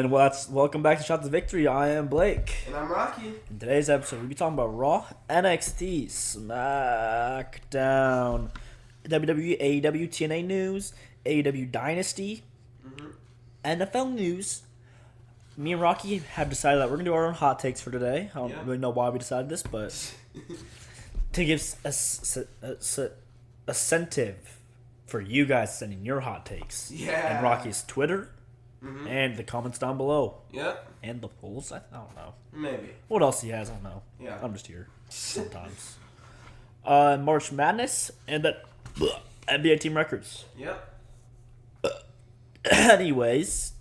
and welcome back to Shot to Victory. I am Blake. And I'm Rocky. In today's episode, we'll be talking about Raw, NXT, SmackDown, WWE, AEW, TNA news, AEW Dynasty, NFL news. Me and Rocky have decided that we're going to do our own hot takes for today. I don't really know why we decided this, but to give incentive for you guys sending your hot takes. Yeah. And Rocky's Twitter. And the comments down below. Yep. And the polls. I don't know. Maybe. What else he has, I don't know. Yeah. I'm just here sometimes. March Madness and the NBA team records. Yep. Anyways,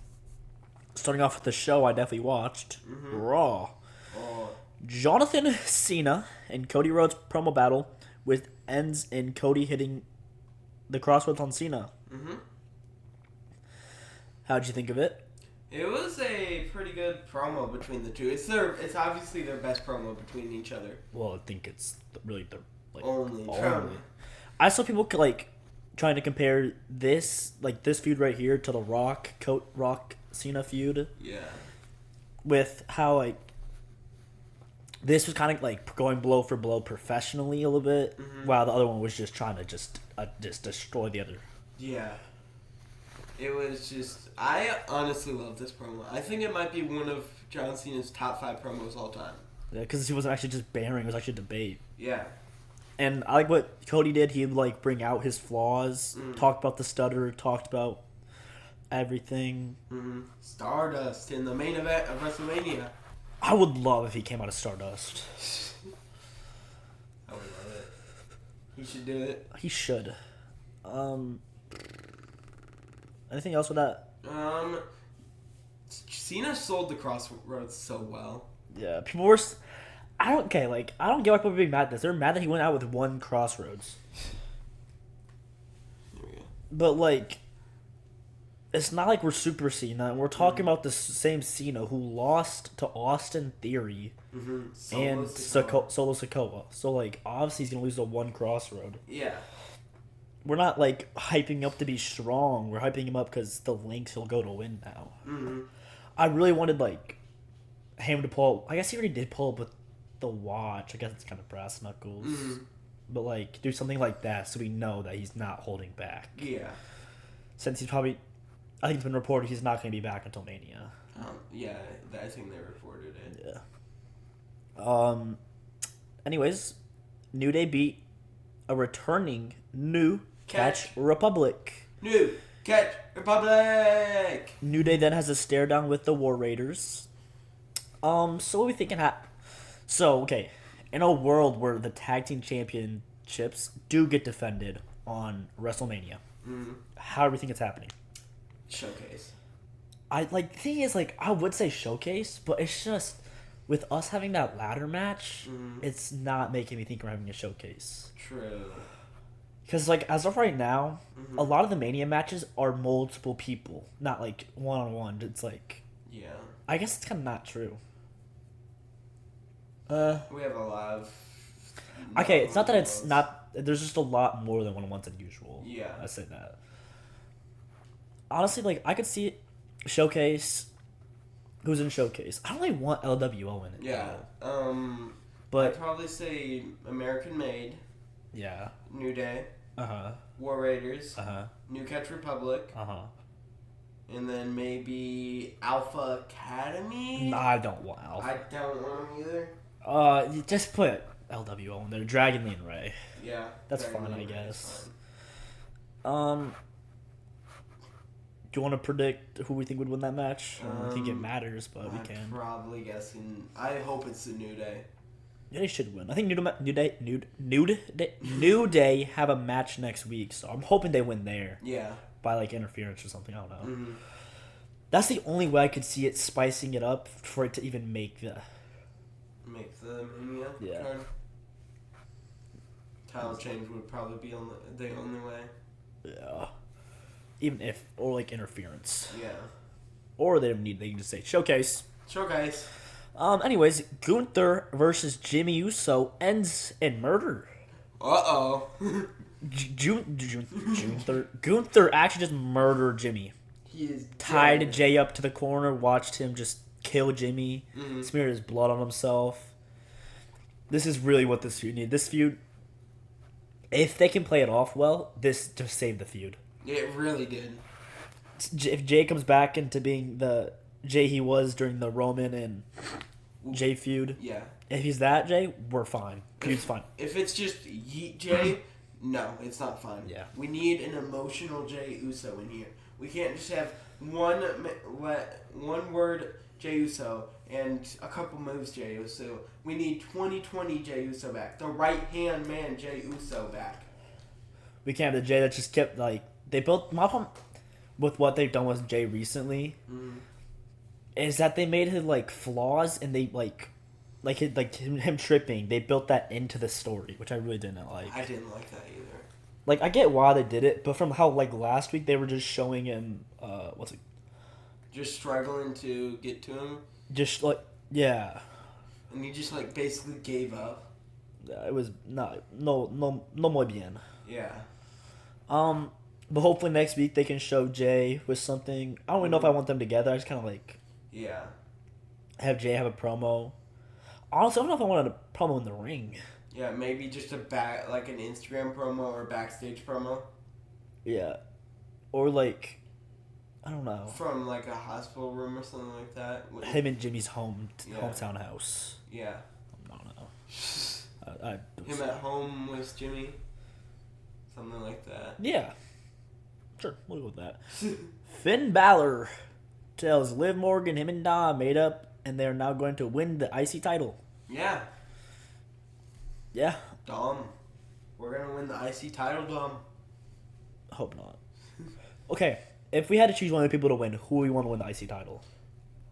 starting off with the show I definitely watched. Raw. Oh. Jonathan Cena and Cody Rhodes promo battle with ends in Cody hitting the crossroads on Cena. How'd you think of it? It was a pretty good promo between the two. It's obviously their best promo between each other. Well, I think it's really the Only. I saw people trying to compare this feud right here to the Rock Cena feud. Yeah. With how this was kind of going blow for blow professionally a little bit, while the other one was just trying to just destroy the other. Yeah. It was just... I honestly love this promo. I think it might be one of John Cena's top 5 promos all time. Yeah, because he wasn't actually just bearing; it was actually a debate. Yeah. And I like what Cody did. He'd bring out his flaws, talk about the stutter, talked about everything. Stardust in the main event of WrestleMania. I would love if he came out of Stardust. I would love it. He should do it. He should. Anything else with that? Cena sold the Crossroads so well. Yeah, people were. I don't get why people are being mad at this. They're mad that he went out with one Crossroads. But it's not like we're Super Cena, and we're talking about the same Cena who lost to Austin Theory and Solo Sikoa. So obviously he's gonna lose the one Crossroad. Yeah. We're not hyping up to be strong. We're hyping him up because the links he'll go to win now. I really wanted him to pull. I guess he already did pull up with the watch. I guess it's kind of brass knuckles, but do something like that so we know that he's not holding back. Yeah. Since he's probably, I think it's been reported he's not going to be back until Mania. Yeah, I think they reported it. Yeah. Anyways, New Day beat a returning New Catch Republic. New Catch Republic! New Day then has a stare down with the War Raiders. So what are we thinking? So, okay, in a world where the tag team championships do get defended on WrestleMania, how do we think it's happening? Showcase. The thing is, I would say showcase, but it's just, with us having that ladder match, it's not making me think we're having a showcase. True. Because, as of right now, a lot of the Mania matches are multiple people, not, one-on-one. It's, Yeah. I guess it's kind of not true. We have a lot of... Okay, it's not that it's not... There's just a lot more than one-on-ones than usual. Yeah. I say that. Honestly, I could see it. Showcase. Who's in Showcase? I don't really want LWO in it. Yeah. But... I'd probably say American Made. Yeah. New Day. Uh-huh. War Raiders. Uh-huh. New Catch Republic. Uh-huh. And then maybe Alpha Academy? No, I don't want Alpha. I don't want them either. You just put LWO in there. Dragon Lee and Ray. Yeah. That's fine, I guess. Do you want to predict who we think would win that match? I don't think it matters, but we can. I'm probably guessing. I hope it's the New Day. Yeah, they should win. I think New Day have a match next week, so I'm hoping they win there. Yeah. By interference or something. I don't know. That's the only way I could see it spicing it up for it to even make the Mania card. Title change would probably be the only way. Yeah. Even if interference. Yeah. Or they can just say showcase. Showcase. Anyways, Gunther versus Jimmy Uso ends in murder. Uh-oh. Gunther actually just murdered Jimmy. He is tied dead. Jay up to the corner, watched him just kill Jimmy, smeared his blood on himself. This is really what this feud needs. This feud, if they can play it off well, this just saved the feud. It really did. If Jay comes back into being the Jay he was during the Roman and Jay feud, Yeah. if he's that Jay, we're fine. Feud's fine. If it's just Yeet Jay, no, it's not fine. Yeah. We need an emotional Jay Uso in here. We can't just have one word Jay Uso and a couple moves Jay Uso. We need 2020 Jay Uso back. The right hand man Jay Uso back. We can't have the Jay that just kept like they built. My problem with what they've done with Jay recently is that they made his like flaws and they him tripping. They built that into the story, which I really didn't like. I didn't like that either. Like I get why they did it, but from how like last week they were just showing him what's it? Just struggling to get to him, Just like yeah. and he just like basically gave up. It was no muy bien. Yeah. But hopefully next week they can show Jay with something. I don't even know if I want them together. I just kind of like Yeah. have Jay have a promo. Honestly, I don't know if I wanted a promo in the ring. Yeah, maybe just like an Instagram promo or backstage promo Yeah, or like I don't know. from like a hospital room or something like that. Him and Jimmy's hometown house. Yeah. I don't know. Him at home with Jimmy. Something like that. Yeah. Sure, we'll go with that. Finn Balor tells Liv Morgan him and Dom made up and they're now going to win the IC title. Yeah. Yeah. Dom. We're going to win the IC title, Dom. Hope not. Okay, if we had to choose one of the people to win, who would we want to win the IC title?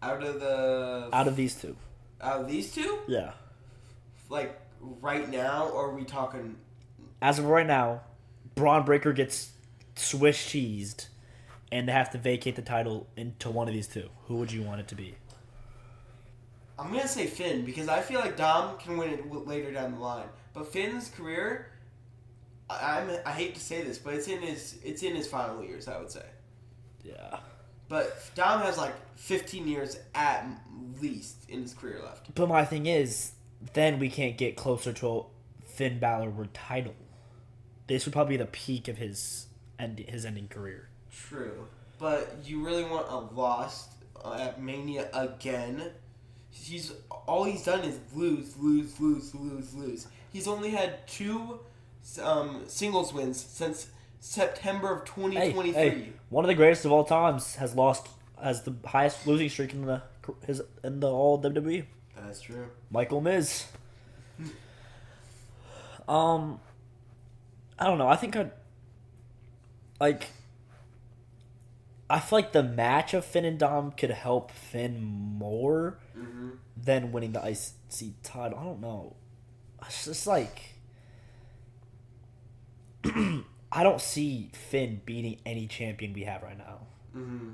Out of these two. Out of these two? Yeah. Like, right now, or are we talking... As of right now, Braun Breaker gets Swiss cheesed, and they have to vacate the title into one of these two. Who would you want it to be? I'm going to say Finn, because I feel like Dom can win it later down the line. But Finn's career, I hate to say this, but it's in his final years, I would say. Yeah. But Dom has like 15 years at least in his career left. But my thing is, then we can't get closer to a Finn Balor world title. This would probably be the peak of his ending career. True. But you really want a loss at Mania again? All he's done is lose. He's only had 2 singles wins since September of 2023. Hey, one of the greatest of all times has the highest losing streak in the all WWE. That's true. Michael Miz. I don't know. I think I feel like the match of Finn and Dom could help Finn more than winning the IC title. I don't know. It's just like I don't see Finn beating any champion we have right now. Mm-hmm.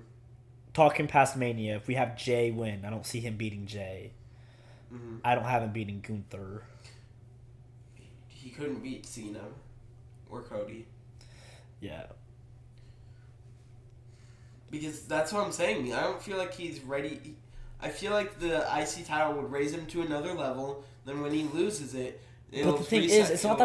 Talking past Mania, if we have Jay win, I don't see him beating Jay. Mm-hmm. I don't have him beating Gunther. He couldn't beat Cena or Cody. Yeah. Because that's what I'm saying. I don't feel like he's ready. I feel like the IC title would raise him to another level. Then when he loses it, but the thing is, it's not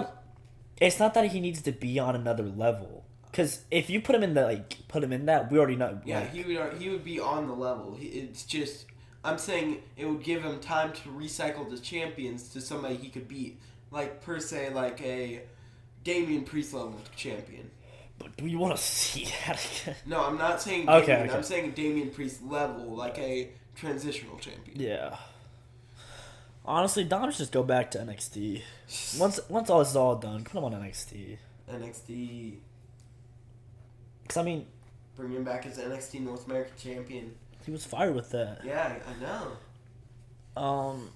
that he needs to be on another level. Because if you put him in that, we already know. Yeah, he would be on the level. It's just I'm saying it would give him time to recycle the champions to somebody he could beat, like per se, like a Damian Priest level champion. But do you want to see that again? No, I'm not saying Damian. Okay. I'm saying Damian Priest level, like a transitional champion. Yeah. Honestly, Dom should just go back to NXT. Once all this is all done, put him on NXT. NXT. Because, I mean... Bring him back as NXT North American champion. He was fired with that. Yeah, I know.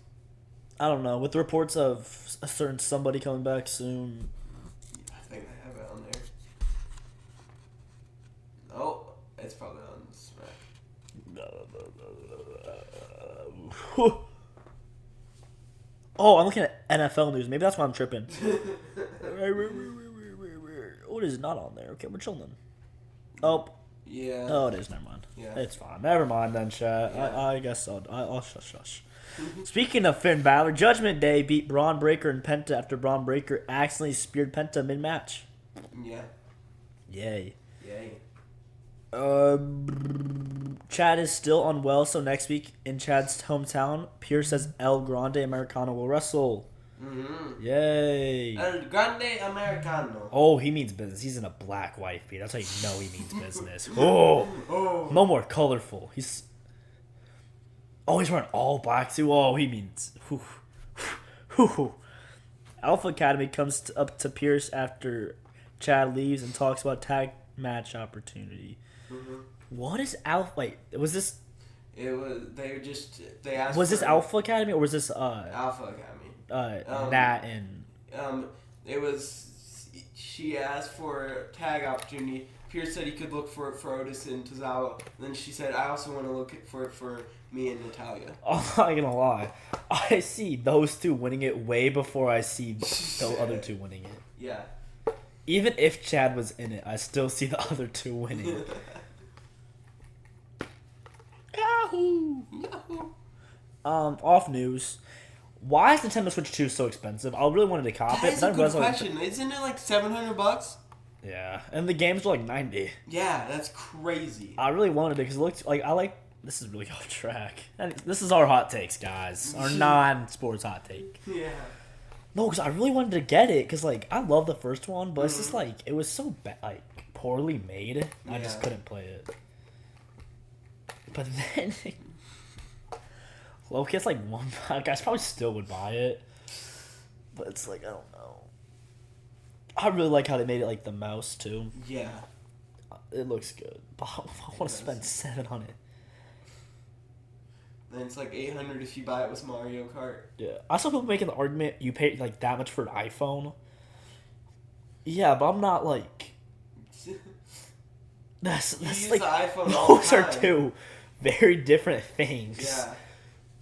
I don't know. With reports of a certain somebody coming back soon... I think I have it on there. Oh, it's probably on Smack. Oh, I'm looking at NFL news. Maybe that's why I'm tripping. What is not on there? Okay, we're chilling. Oh, Yeah. Oh, it is. Never mind. Yeah. It's fine. Never mind then, chat. Yeah. I guess I'll shush. Speaking of Finn Balor, Judgment Day beat Braun Breaker and Penta after Braun Breaker accidentally speared Penta mid-match. Yeah. Yay. Yay. Chad is still unwell, so next week in Chad's hometown, Pierce says El Grande Americano will wrestle. Mm-hmm. Yay. El Grande Americano. Oh, he means business. He's in a black wife beat. That's how you know he means business. Oh, no more colorful. He's wearing all black too. Oh, he means. Alpha Academy comes up to Pierce after Chad leaves and talks about tag match opportunity. Mm-hmm. What is Alpha? Wait, was this? They asked. Was this Alpha Academy or was this Alpha Academy? Nat and? It was. She asked for a tag opportunity. Pierce said he could look for it for Otis and Tozawa. Then she said, "I also want to look for it for me and Natalia." I'm not gonna lie, I see those two winning it way before I see the other two winning it. Yeah. Even if Chad was in it, I still see the other two winning. Yahoo! Yahoo! Off news. Why is Nintendo Switch 2 so expensive? I really wanted to cop That it. is a good question. Isn't it like $700? Yeah, and the games were like 90. Yeah, that's crazy. I really wanted it because it looked like This is really off track. And this is our hot takes, guys. Our non-sports hot take. Yeah. No, because I really wanted to get it because like I love the first one, but it's just like it was so poorly made. I just couldn't play it. But then, low-key, it's like one. Guys probably still would buy it, but it's like I don't know. I really like how they made it like the mouse too. Yeah. It looks good, but I want to spend $700 on it. Then it's like $800 if you buy it with Mario Kart. Yeah, I saw people making the argument you pay like that much for an iPhone. Yeah, but I'm not like. That's use like the iPhone all the those are time. two very different things. Yeah.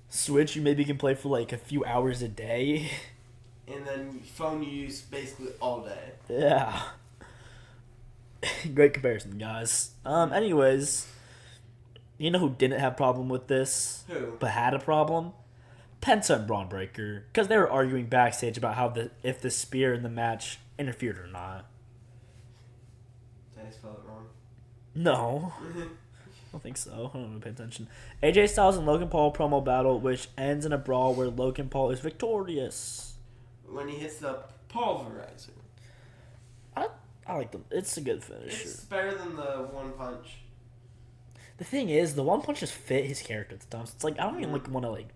Switch you maybe can play for like a few hours a day. And then phone you use basically all day. Yeah. Great comparison, guys. Anyways, you know who didn't have problem with this? Who? But had a problem? Penta and Braun Breaker. Because they were arguing backstage about how if the spear in the match interfered or not. Did I spell it wrong? No. I don't think so. I don't know. Pay attention. AJ Styles and Logan Paul promo battle, which ends in a brawl where Logan Paul is victorious. When he hits the pulverizer. I like them. It's a good finisher. It's better than the one punch. The thing is, the one punch just fit his character at the time. So it's like I don't even like want to like.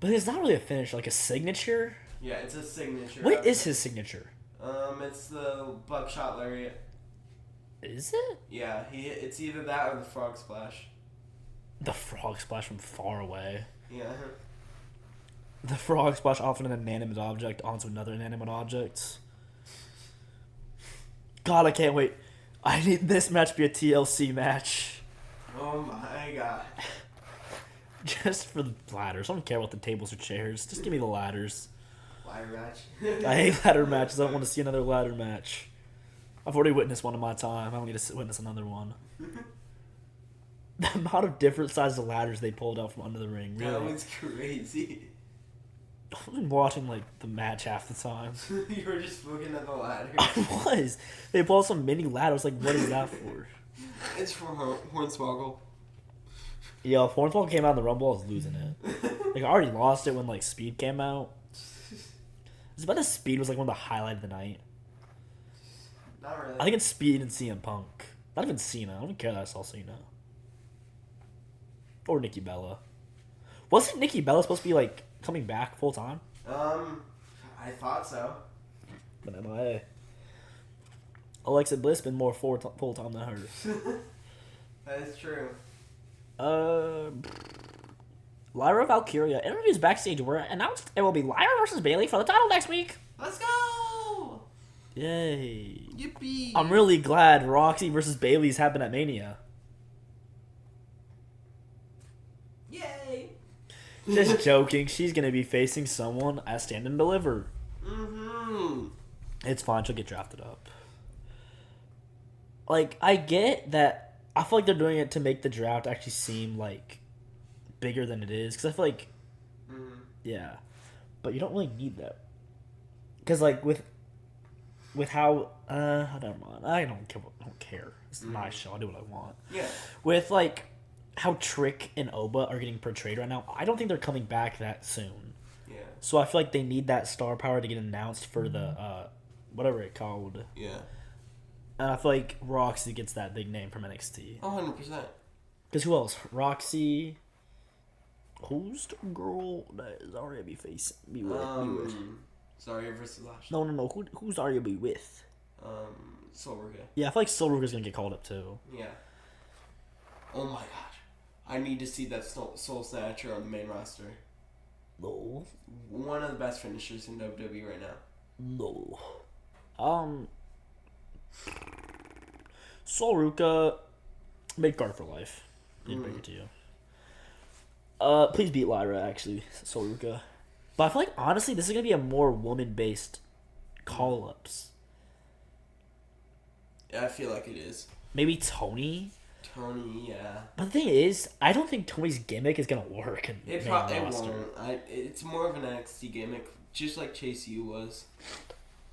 But it's not really a finish, like a signature. Yeah, it's a signature. What is his signature? It's the buckshot lariat. Is it? Yeah, it's either that or the frog splash. The frog splash from far away. Yeah. The frog splash off an inanimate object onto another inanimate object. God, I can't wait. I need this match to be a TLC match. Oh my god. Just for the ladders. I don't care about the tables or chairs. Just give me the ladders. Ladder match. I hate ladder matches. I don't want to see another ladder match. I've already witnessed one in my time. I don't need to witness another one. The amount of different sizes of ladders they pulled out from under the ring. Really. That was crazy. I've been watching like the match half the time. You were just looking at the ladder. I was. They pulled some mini ladder. I was like, what is that for? It's for Hornswoggle. Yo, if Hornswoggle came out in the Rumble, I was losing it. Like, I already lost it when like Speed came out. It's about the Speed was like one of the highlights of the night. Not really. I think it's Speed and CM Punk. Not even Cena. I don't care that I saw Cena. Or Nikki Bella. Wasn't Nikki Bella supposed to be like coming back full time? I thought so. But MIA. Alexa Bliss been more full time than her. That is true. Lyra Valkyria interviews backstage were announced it will be Lyra versus Bayley for the title next week. Let's go! Yay. Yippee! I'm really glad Roxy versus Bayley's happened at Mania. Yay! Just joking. She's going to be facing someone at Stand and Deliver. Mm-hmm. It's fine. She'll get drafted up. Like, I get that I feel like they're doing it to make the draft actually seem like bigger than it is. Because I feel like, yeah, but you don't really need that. Because like with how never mind. I don't care. It's my show. I'll do what I want. Yeah. With like how Trick and Oba are getting portrayed right now, I don't think they're coming back that soon. Yeah. So I feel like they need that star power to get announced for the whatever it called. Yeah. And I feel like Roxy gets that big name from NXT. 100%. Because who else? Roxy. Who's the girl that Zarya be facing? Be with? Zarya versus Lashley. No. Who's Zarya be with? Soul Ruka. Yeah, I feel like Soul Ruka's gonna get called up too. Yeah. Oh my gosh. I need to see that Soul Snatcher on the main roster. No. One of the best finishers in WWE right now. No. Soul Ruka, make guard for life. I'd bring it to you. Please beat Lyra, actually, Soul Ruka. But I feel like, honestly, this is going to be a more woman-based call-ups. Yeah, I feel like it is. Maybe Tony? Tony, yeah. But the thing is, I don't think Tony's gimmick is going to work in the main roster. Won't. It's more of an NXT gimmick, just like Chase U was.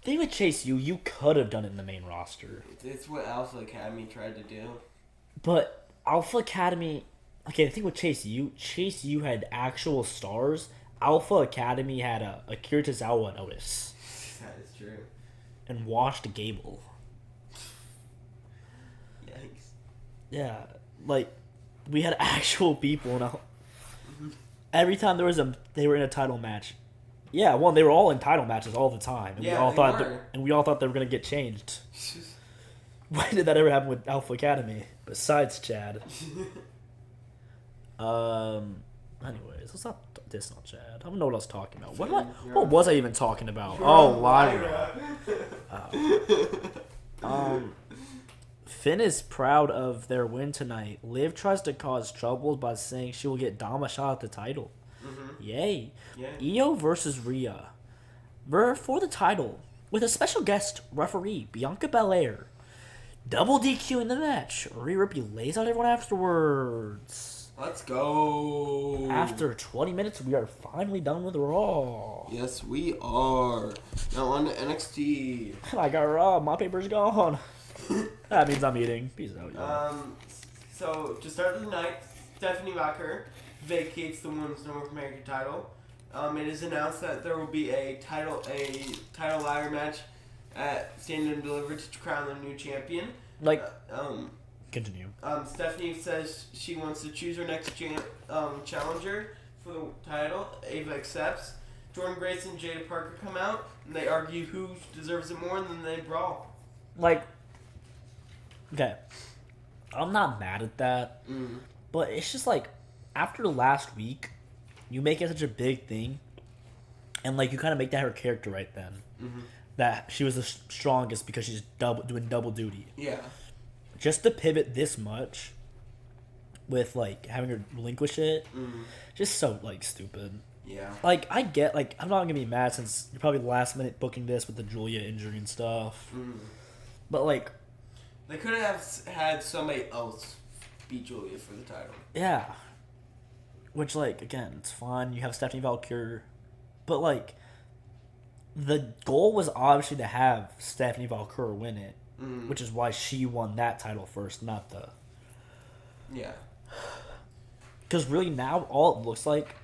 The thing with Chase U, you could have done it in the main roster. It's what Alpha Academy tried to do. But Alpha Academy... Okay, the thing with Chase U had actual stars. Alpha Academy had a Akira Tozawa notice. That is true. And washed Gable. Yikes. Yeah, like, we had actual people now. Every time they were in a title match. Yeah, they were all in title matches all the time. And we all thought they were gonna get changed. Why did that ever happen with Alpha Academy? Besides Chad. Anyways, let's not diss on Chad. I don't know what I was talking about. What was I even talking about? Lyra. Finn is proud of their win tonight. Liv tries to cause trouble by saying she will get Dom a shot at the title. Yay. Io versus Rhea. For the title. With a special guest referee, Bianca Belair. Double DQ in the match. Rhea Ripley lays out everyone afterwards. Let's go. After 20 minutes, we are finally done with Raw. Yes, we are. Now on to NXT. I got Raw. My paper's gone. That means I'm eating. Peace out, y'all. So, to start the night, Stephanie Baker vacates the Women's North American title. It is announced that there will be a title ladder match at Stand and Deliver to crown the new champion. Continue. Stephanie says she wants to choose her next challenger for the title. Ava accepts. Jordan Grace and Jada Parker come out, and they argue who deserves it more, and then they brawl. Okay. I'm not mad at that, but it's just after last week, you make it such a big thing, and you kind of make that her character right then. That she was the strongest because she's doing double duty. Yeah. Just to pivot this much with having her relinquish it, just so stupid. Yeah. I get I'm not gonna be mad since you're probably last minute booking this with the Julia injury and stuff. But they could have had somebody else beat Julia for the title. Yeah. Which again, it's fine. You have Stephanie Valkyrie, but the goal was obviously to have Stephanie Valkyrie win it. Which is why she won that title first, not the... Yeah. Because really now, all it looks like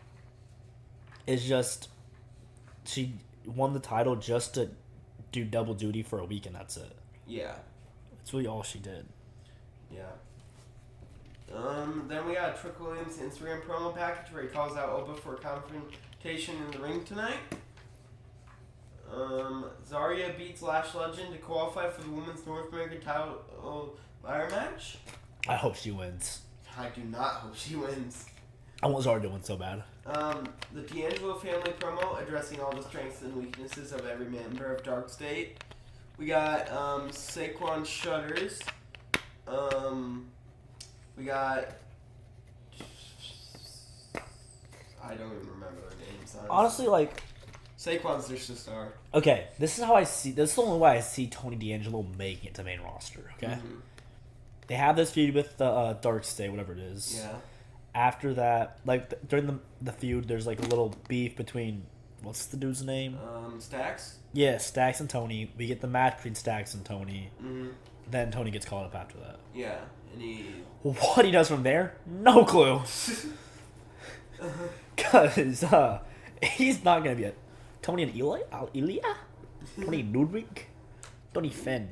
is just she won the title just to do double duty for a week, and that's it. Yeah. That's really all she did. Yeah. Then we got Trick Williams' Instagram promo package where he calls out Oba for a confrontation in the ring tonight. Zarya beats Lash Legend to qualify for the Women's North American title ladder match. I hope she wins. I do not hope she wins. I want Zarya to win so bad. The D'Angelo family promo addressing all the strengths and weaknesses of every member of Dark State. We got Saquon Shutters. We got... I don't even remember their names. Honestly, Saquon's their star. Okay, this is how I see... This is the only way I see Tony D'Angelo making it to main roster, okay? they have this feud with the Dark State, whatever it is. Yeah. After that, like during the feud, there's like a little beef between what's the dude's name? Stacks? Yeah, Stacks and Tony. We get the match between Stacks and Tony. Mm-hmm. Then Tony gets called up after that. Yeah, and he... What he does from there? No clue. Because he's not going to be a... Tony and Ilya? Tony and Ludwig? Tony Finn.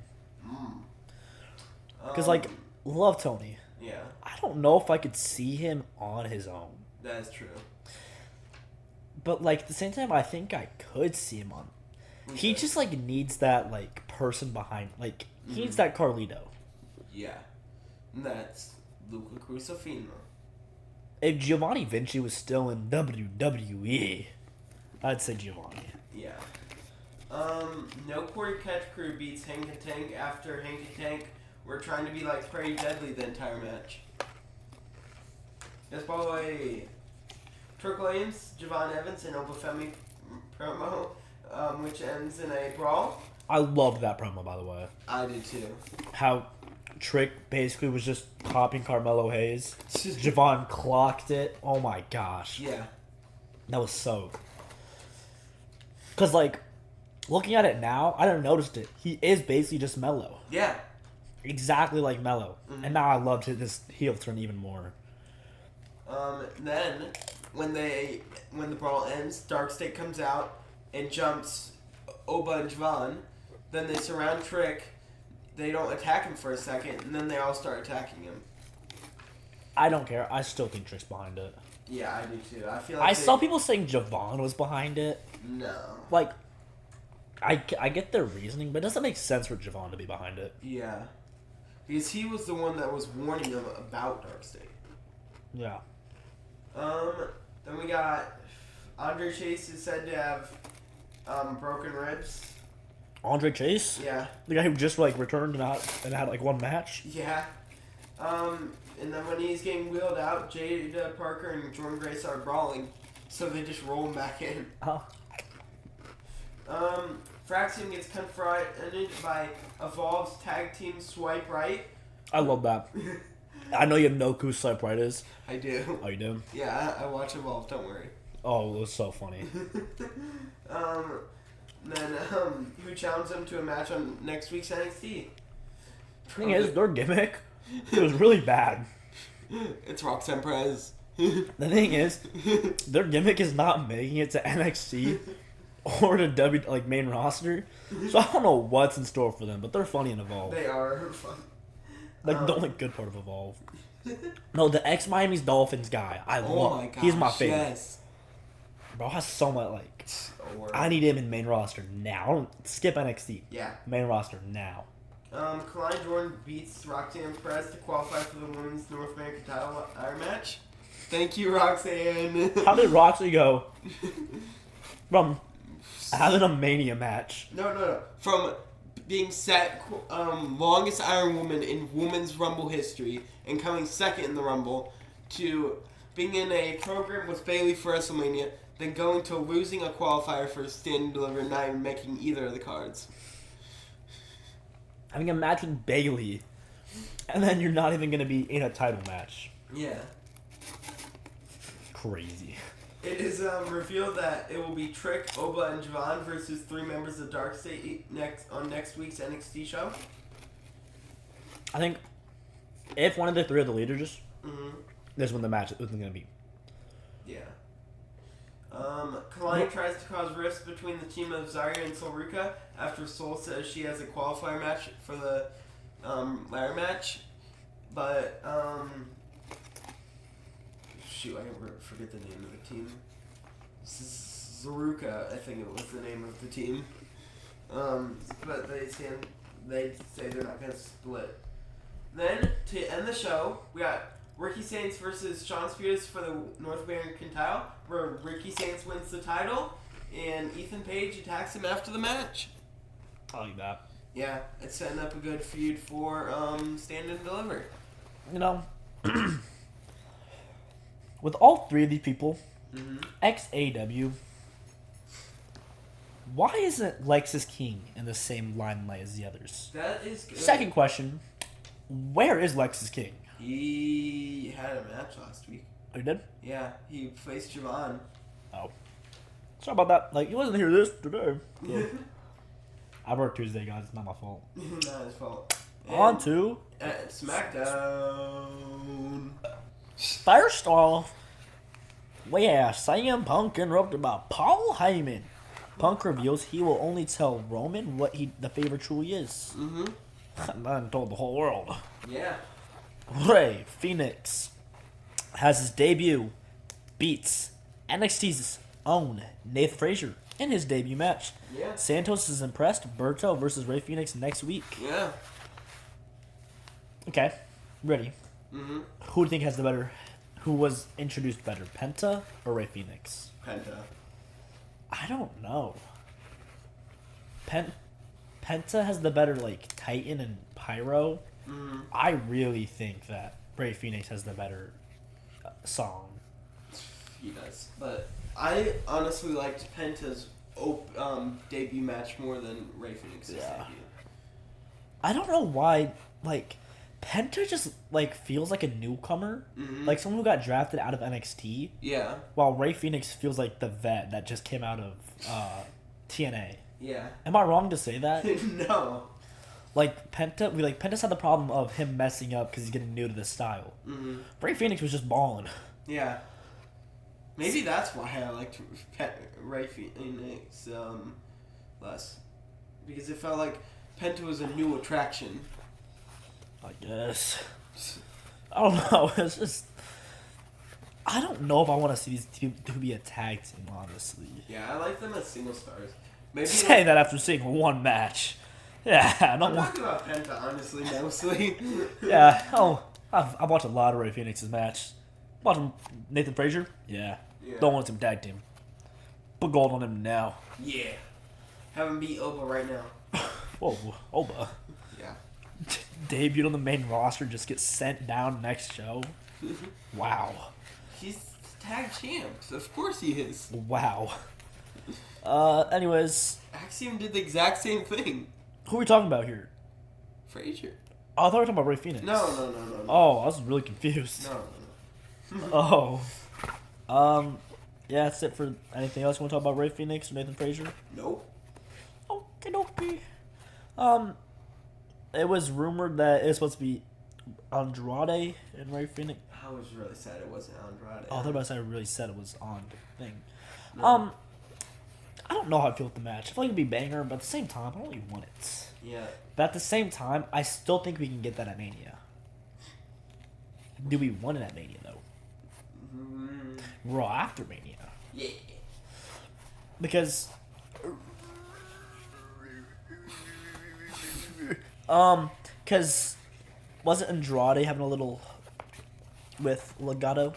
Because, love Tony. Yeah. I don't know if I could see him on his own. That is true. But, at the same time, I think I could see him on... Okay. He just, needs that, person behind... he needs that Carlito. Yeah. And that's Luca Crusifino. If Giovanni Vinci was still in WWE, I'd say Giovanni. Yeah. No Corey Catch Crew beats Hank and Tank after Hank and Tank were trying to be Pretty Deadly the entire match. Yes, boy. Trick Williams, Javon Evans, and Obafemi promo, which ends in a brawl. I loved that promo, by the way. I did too. How Trick basically was just popping Carmelo Hayes. Javon clocked it. Oh my gosh. Yeah. That was so... Because, looking at it now, I never noticed it. He is basically just Melo. Yeah. Exactly like Melo. Mm-hmm. And now I loved this heel turn even more. Then, when the brawl ends, Dark State comes out and jumps Oba and Javon. Then they surround Trick. They don't attack him for a second, and then they all start attacking him. I don't care. I still think Trick's behind it. Yeah, I do too. I feel I saw people saying Javon was behind it. No. I get their reasoning, but it doesn't make sense for Javon to be behind it. Yeah. Because he was the one that was warning them about Dark State. Yeah. Then we got Andre Chase is said to have broken ribs. Andre Chase? Yeah. The guy who just returned and had one match? Yeah. And then when he's getting wheeled out, Jada Parker and Jordan Grace are brawling, so they just roll him back in. Oh. Fraxium gets confronted by Evolve's tag team Swipe Right. I love that. I know you know who Swipe Right is. I do. Oh, you do? Yeah, I watch Evolve, don't worry. Oh, it was so funny. Then, who challenged them to a match on next week's NXT? The thing is, their gimmick, it was really bad. It's Roxanne Perez. The thing is, their gimmick is not making it to NXT or to main roster. So I don't know what's in store for them, but they're funny in Evolve. They are fun. The only good part of Evolve. No, the ex-Miami's Dolphins guy. I love. My gosh, he's my favorite. Yes. Bro has so much I need him in main roster now. I don't skip NXT. Yeah. Main roster now. Kalani Jordan beats Roxanne Perez to qualify for the Women's North American title Iron match. Thank you, Roxanne. How did Roxy go from having a Mania match? No. From being set longest Iron Woman in Women's Rumble history and coming second in the Rumble to being in a program with Bayley for WrestleMania, then going to losing a qualifier for Stand and Deliver and not even making either of the cards. Having a match with Bayley, and then you're not even going to be in a title match. Yeah. Crazy. It is revealed that it will be Trick, Oba, and Javon versus 3 members of Dark State on next week's NXT show. I think if one of the 3 are the leaders, this is when the match is going to be. Yeah. Kalani tries to cause rifts between the team of Zarya and Solruka after Sol says she has a qualifier match for the ladder match. But, shoot, I forget the name of the team. Zaruka, I think it was the name of the team. But they say they're not going to split. Then, to end the show, we got Ricky Saints versus Sean Spears for the North American title, where Ricky Saints wins the title, and Ethan Page attacks him after the match. I like that. Yeah, it's setting up a good feud for Stand and Deliver. You know, with all 3 of these people, ex-AW, why isn't Lexus King in the same limelight as the others? That is good. Second question, Where is Lexus King? He had a match last week. Oh, you did? Yeah, he faced Javon. Oh. Sorry about that. Like, he wasn't here this today. So. I work Tuesday, guys. It's not my fault. Not his fault. On to SmackDown. First off, yeah, CM Punk interrupted by Paul Heyman. Punk reveals he will only tell Roman what the favor truly is. Mm-hmm. And then told the whole world. Yeah. Rey Fenix has his debut, beats NXT's own Nathan Frazier in his debut match. Yeah. Santos is impressed. Berto versus Rey Fenix next week. Yeah. Okay, ready. Mm-hmm. Who do you think has the better? Who was introduced better, Penta or Rey Fenix? Penta. I don't know. Penta has the better like Titan and Pyro. Mm-hmm. I really think that Rey Fenix has the better song. He does. But I honestly liked Penta's debut match more than Rey Fenix's debut. I don't know why, like, Penta just, like, feels like a newcomer. Mm-hmm. Like, someone who got drafted out of NXT. Yeah. While Rey Fenix feels like the vet that just came out of TNA. Yeah. Am I wrong to say that? No. Like, Penta's had the problem of him messing up because he's getting new to this style. Mm-hmm. Rey Fenix was just balling. Yeah. Maybe that's why I liked Rey Fenix less. Because it felt like Penta was a new attraction. I guess. I don't know. It's just... I don't know if I want to see these two be a tag team, honestly. Yeah, I like them as single stars. Maybe Saying that after seeing one match. Yeah, I don't I'm want... talking about Penta, honestly, mostly. Yeah, I've watched a lot of Rey Fenix's match. Watching Nathan Frazier? Yeah. Don't want some tag team. Put gold on him now. Yeah. Have him beat Oba right now. Whoa, Oba. Yeah. Debuted on the main roster, just gets sent down next show. Wow. He's tag champs. Of course he is. Wow. Anyways, Axiom did the exact same thing. who are we talking about here? Frazier. Oh, I thought we were talking about Rey Fenix. No. Oh, I was really confused. No. Oh. Yeah, that's it for anything else you want to talk about Rey Fenix or Nathan Frazier? Nope. Okay, dokie. It was rumored that it was supposed to be Andrade and Rey Fenix. I was really sad it wasn't Andrade. Oh, I thought about to say I really said it was on the thing. No. I don't know how I feel with the match. I feel like it'd be banger, but at the same time, I don't really want it. Yeah. But at the same time, I still think we can get that at Mania. Do we want it at Mania, though? Mm, Raw after Mania. yeah. Because... Because... Wasn't Andrade having a little... with Legato?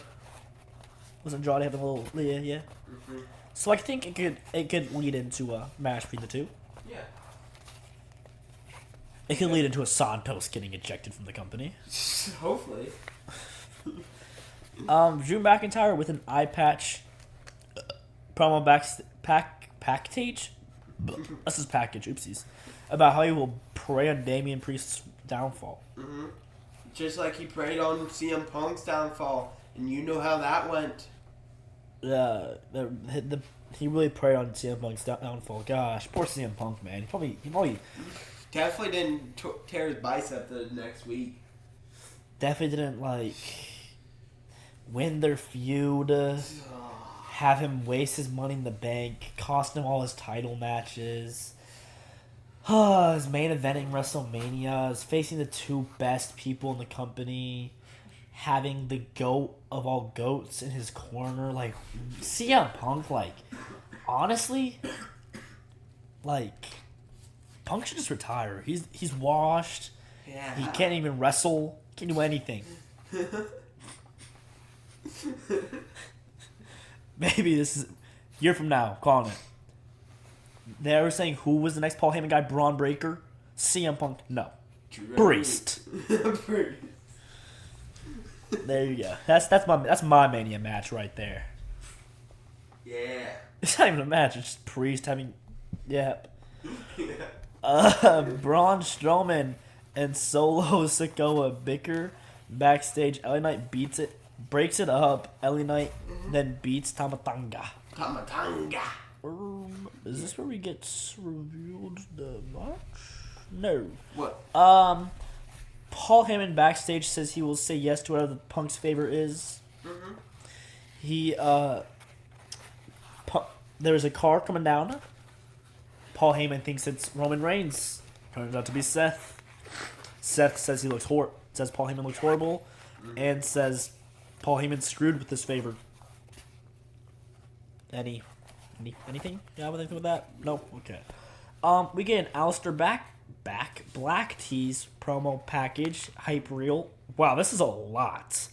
Was Andrade having a little... Yeah. Mm-hmm. So I think it could lead into a match between the two. Yeah. It could lead into a Santos getting ejected from the company. Hopefully. Drew McIntyre with an eye patch promo package. This is package. Oopsies. About how he will prey on Damian Priest's downfall. Mm-hmm. Just like he preyed on CM Punk's downfall, and you know how that went. He really preyed on CM Punk's downfall. Gosh, poor CM Punk, man. He probably Definitely didn't tear his bicep the next week. definitely didn't win their feud. Have him waste his money in the bank, cost him all his title matches. His main eventing WrestleMania is facing the two best people in the company, having the GOAT of all GOATs in his corner. Like, CM Punk, honestly, Punk should just retire. He's washed. Yeah. He can't even wrestle. Can't do anything. Maybe this is a year from now. Calling it. They were saying who was the next Paul Heyman guy? Braun Breaker? CM Punk? No. Priest. Priest. There you go. That's my Mania match right there. Yeah. It's not even a match. It's just Priest having. Yeah. Yeah. Braun Strowman and Solo Sikoa bicker backstage. LA Knight breaks it up. LA Knight then beats Tamatanga. Tamatanga. Is this where we get revealed the match? No. What? Paul Heyman backstage says he will say yes to whatever Punk's favor is. Mm-hmm. He there's a car coming down. Paul Heyman thinks it's Roman Reigns. Turns out to be Seth. Seth says says Paul Heyman looks horrible, and says Paul Heyman's screwed with this favor. Anything? You have anything with that? No. Okay. We get an Alistair Black Tees promo package hype reel. Wow, this is a lot.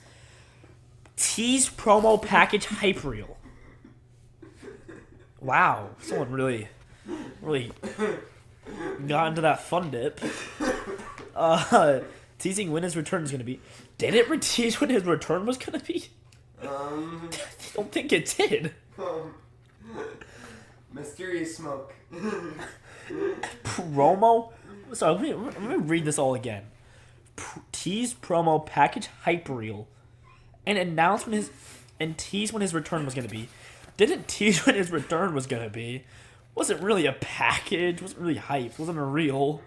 Tease promo package hype reel. Wow, someone really got into that fun dip. Teasing when his return is gonna be. Did it tease when his return was gonna be? I don't think it did. Mysterious smoke. Promo. Sorry, let me read this all again. Tease promo package hype reel, and tease when his return was gonna be. Didn't tease when his return was gonna be. Wasn't really a package. Wasn't really hype. Wasn't a reel.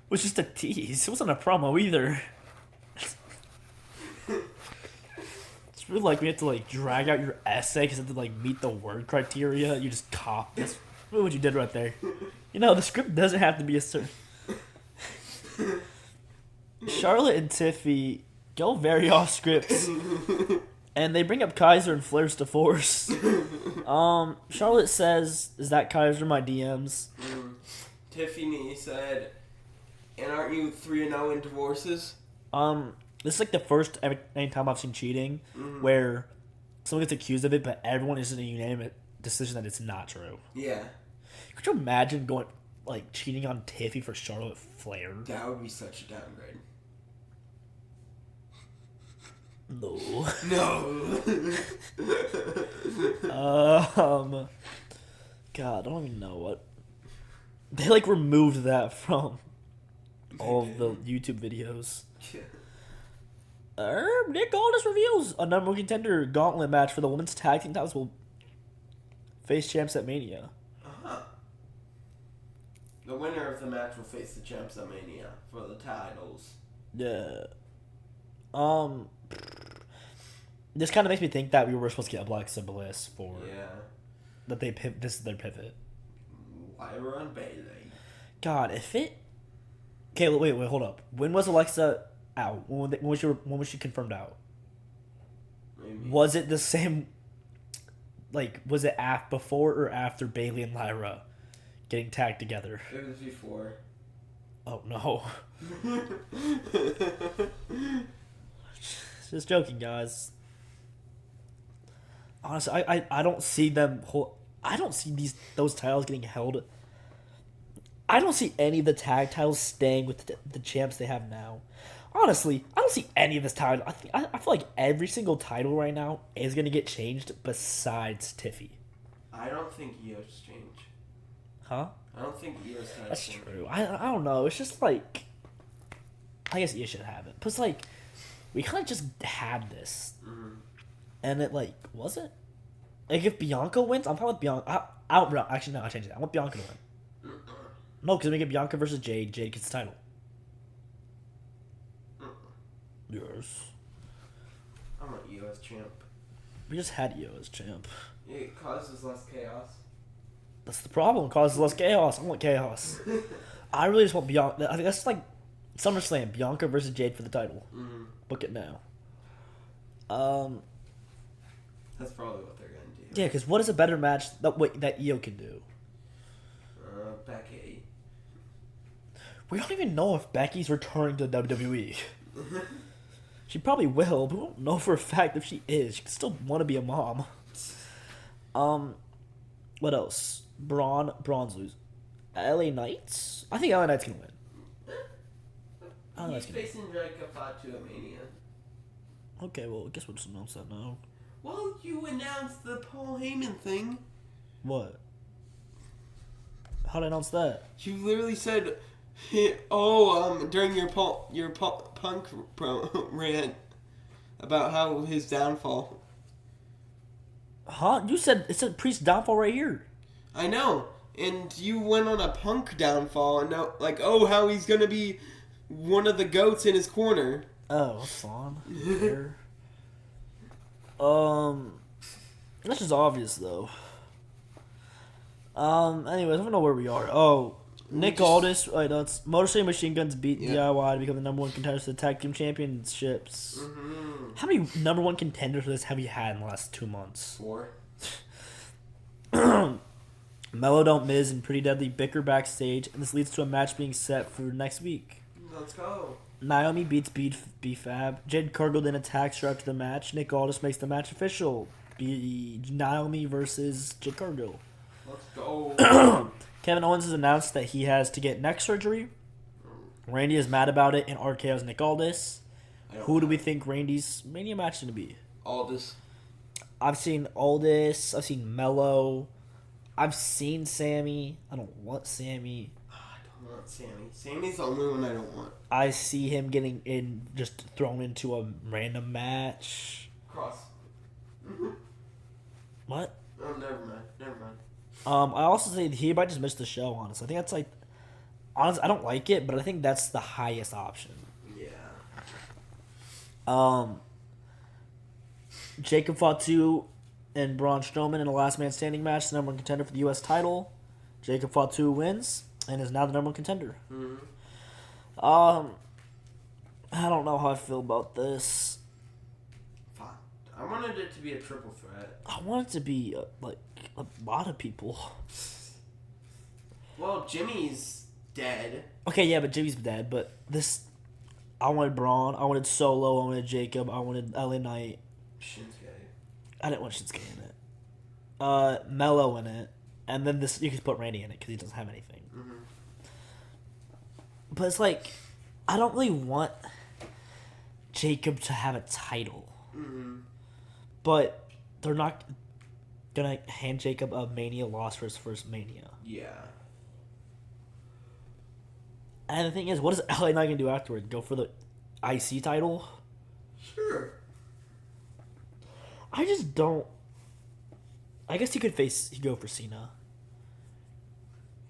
Was just a tease. It wasn't a promo either. It's really like we have to like drag out your essay because it had to like meet the word criteria. You just cop. That's really what you did right there. You know, the script doesn't have to be a certain. Charlotte and Tiffy go very off script, and they bring up Kaiser and Flair's divorce. Charlotte says, "Is that Kaiser my DMs?" Tiffany said, "And aren't you 3-0 in divorces?" This is like the first any time I've seen cheating where someone gets accused of it, but everyone is in a unanimous decision that it's not true. Yeah. Could you imagine going like cheating on Tiffy for Charlotte Flair? That would be such a downgrade. No. No. God, I don't even know what. They like removed that from all of the YouTube videos. Nick Aldis reveals a number one contender gauntlet match for the women's tag team titles will face champs at Mania. The winner of the match will face the champs at Mania for the titles. Yeah. This kind of makes me think that we were supposed to get Alexa Bliss for that they this is their pivot. Lyra and Bayley. God, if it. Okay, wait, hold up. When was Alexa out? When was she confirmed out? Maybe. Was it the same? Like, was it before or after Bayley and Lyra getting tagged together? It was before. Oh no. Just joking, guys. Honestly, I don't see them I don't see those titles getting held. I don't see any of the tag titles staying with the champs they have now. Honestly, I don't see any of this title. I feel like every single title right now is gonna get changed besides Tiffy. I don't think Io's change. Huh? I don't think Io's title. That's true. I don't know. It's just like I guess Io should have it. But it's like we kind of just had this, and it like was it? Like if Bianca wins, I'm fine with Bianca. Actually, no, I changed it. I want Bianca to win. No, because we get Bianca versus Jade. Jade gets the title. Yes. I want Io as champ. We just had Io as champ. It causes less chaos. That's the problem. It causes less chaos. I want chaos. I really just want Bianca. I think that's like SummerSlam. Bianca versus Jade for the title. Book it now. That's probably what they're gonna do. Yeah, because what is a better match that Io can do? Becky. We don't even know if Becky's returning to WWE. She probably will, but we don't know for a fact if she is. She can still want to be a mom. What else? Braun's lose. LA Knights? I think LA Knights can win. He's facing Draco Fatu at Mania. Okay, well, I guess we'll just announce that now. Well, you announced the Paul Heyman thing. What? How'd I announce that? You literally said During your punk rant about how his downfall. Huh? You said it said Priest downfall right here. I know, and you went on a Punk downfall, and now how he's gonna be one of the goats in his corner. Oh, that's fun. That's just obvious though. Anyways, I don't know where we are. Oh, Nick Aldis. Wait, that's Motor City Machine Guns beat DIY to become the number one contenders to the tag team championships. Mm-hmm. How many number one contenders for this have you had in the last 2 months? 4. Mello don't Miz and Pretty Deadly bicker backstage, and this leads to a match being set for next week. Let's go. Naomi beats B-Fab. Jade Cargill then attacks her after the match. Nick Aldis makes the match official. Naomi versus Jade Cargill. Let's go. Kevin Owens has announced that he has to get neck surgery. Randy is mad about it, and RKO's Nick Aldis. Who do we think Randy's Mania match is going to be? Aldis. I've seen Aldis. I've seen Mello. I've seen Sammy. I don't want Sammy. I don't want Sammy. Sammy's the only one I don't want. I see him getting just thrown into a random match. Cross. What? Oh, never mind. I also say he might just miss the show, honestly. I think that's honestly, I don't like it, but I think that's the highest option. Yeah. Jacob Fatu and Braun Strowman in a last man standing match, the number one contender for the U.S. title. Jacob Fatu wins and is now the number one contender. Mm-hmm. I don't know how I feel about this. Fine. I wanted it to be a triple threat. I want it to be a lot of people. Well, Jimmy's dead. Okay, yeah, but Jimmy's dead. But this, I wanted Braun. I wanted Solo. I wanted Jacob. I wanted LA Knight. Shinsuke. I didn't want Shinsuke in it. Mello in it, and then this you could put Randy in it because he doesn't have anything. Mm-hmm. But it's like, I don't really want Jacob to have a title. Mm-hmm. But they're not gonna hand Jacob a Mania loss for his first Mania. Yeah. And the thing is, what is LA Knight gonna do afterward? Go for the IC title? Sure. I just don't. I guess he'd go for Cena.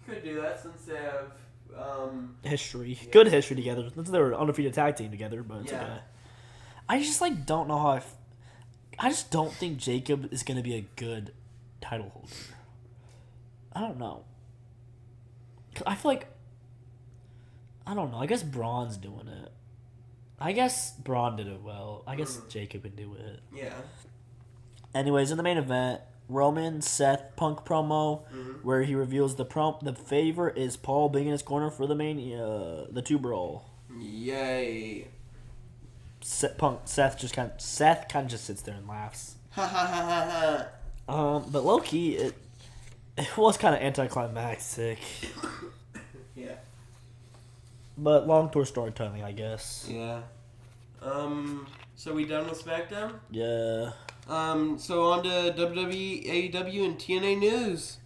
Could do that since they have History. Yeah. Good history together. Since they were an undefeated tag team together, but it's Yeah. okay. I just don't know how I just don't think Jacob is gonna be a good title holder. I don't know. 'Cause I feel like I don't know. I guess Braun's doing it. I guess Braun did it well. I guess Jacob can do it. Yeah. Anyways, in the main event, Roman Seth Punk promo where he reveals the favor is Paul being in his corner for the Mania, the 2 brawl. Yay. Seth kind of just sits there and laughs. Ha ha ha ha ha. But low key it was kind of anticlimactic. Yeah. But long tour storytelling, I guess. Yeah. So we done with SmackDown? Yeah. So on to WWE, AEW, and TNA news.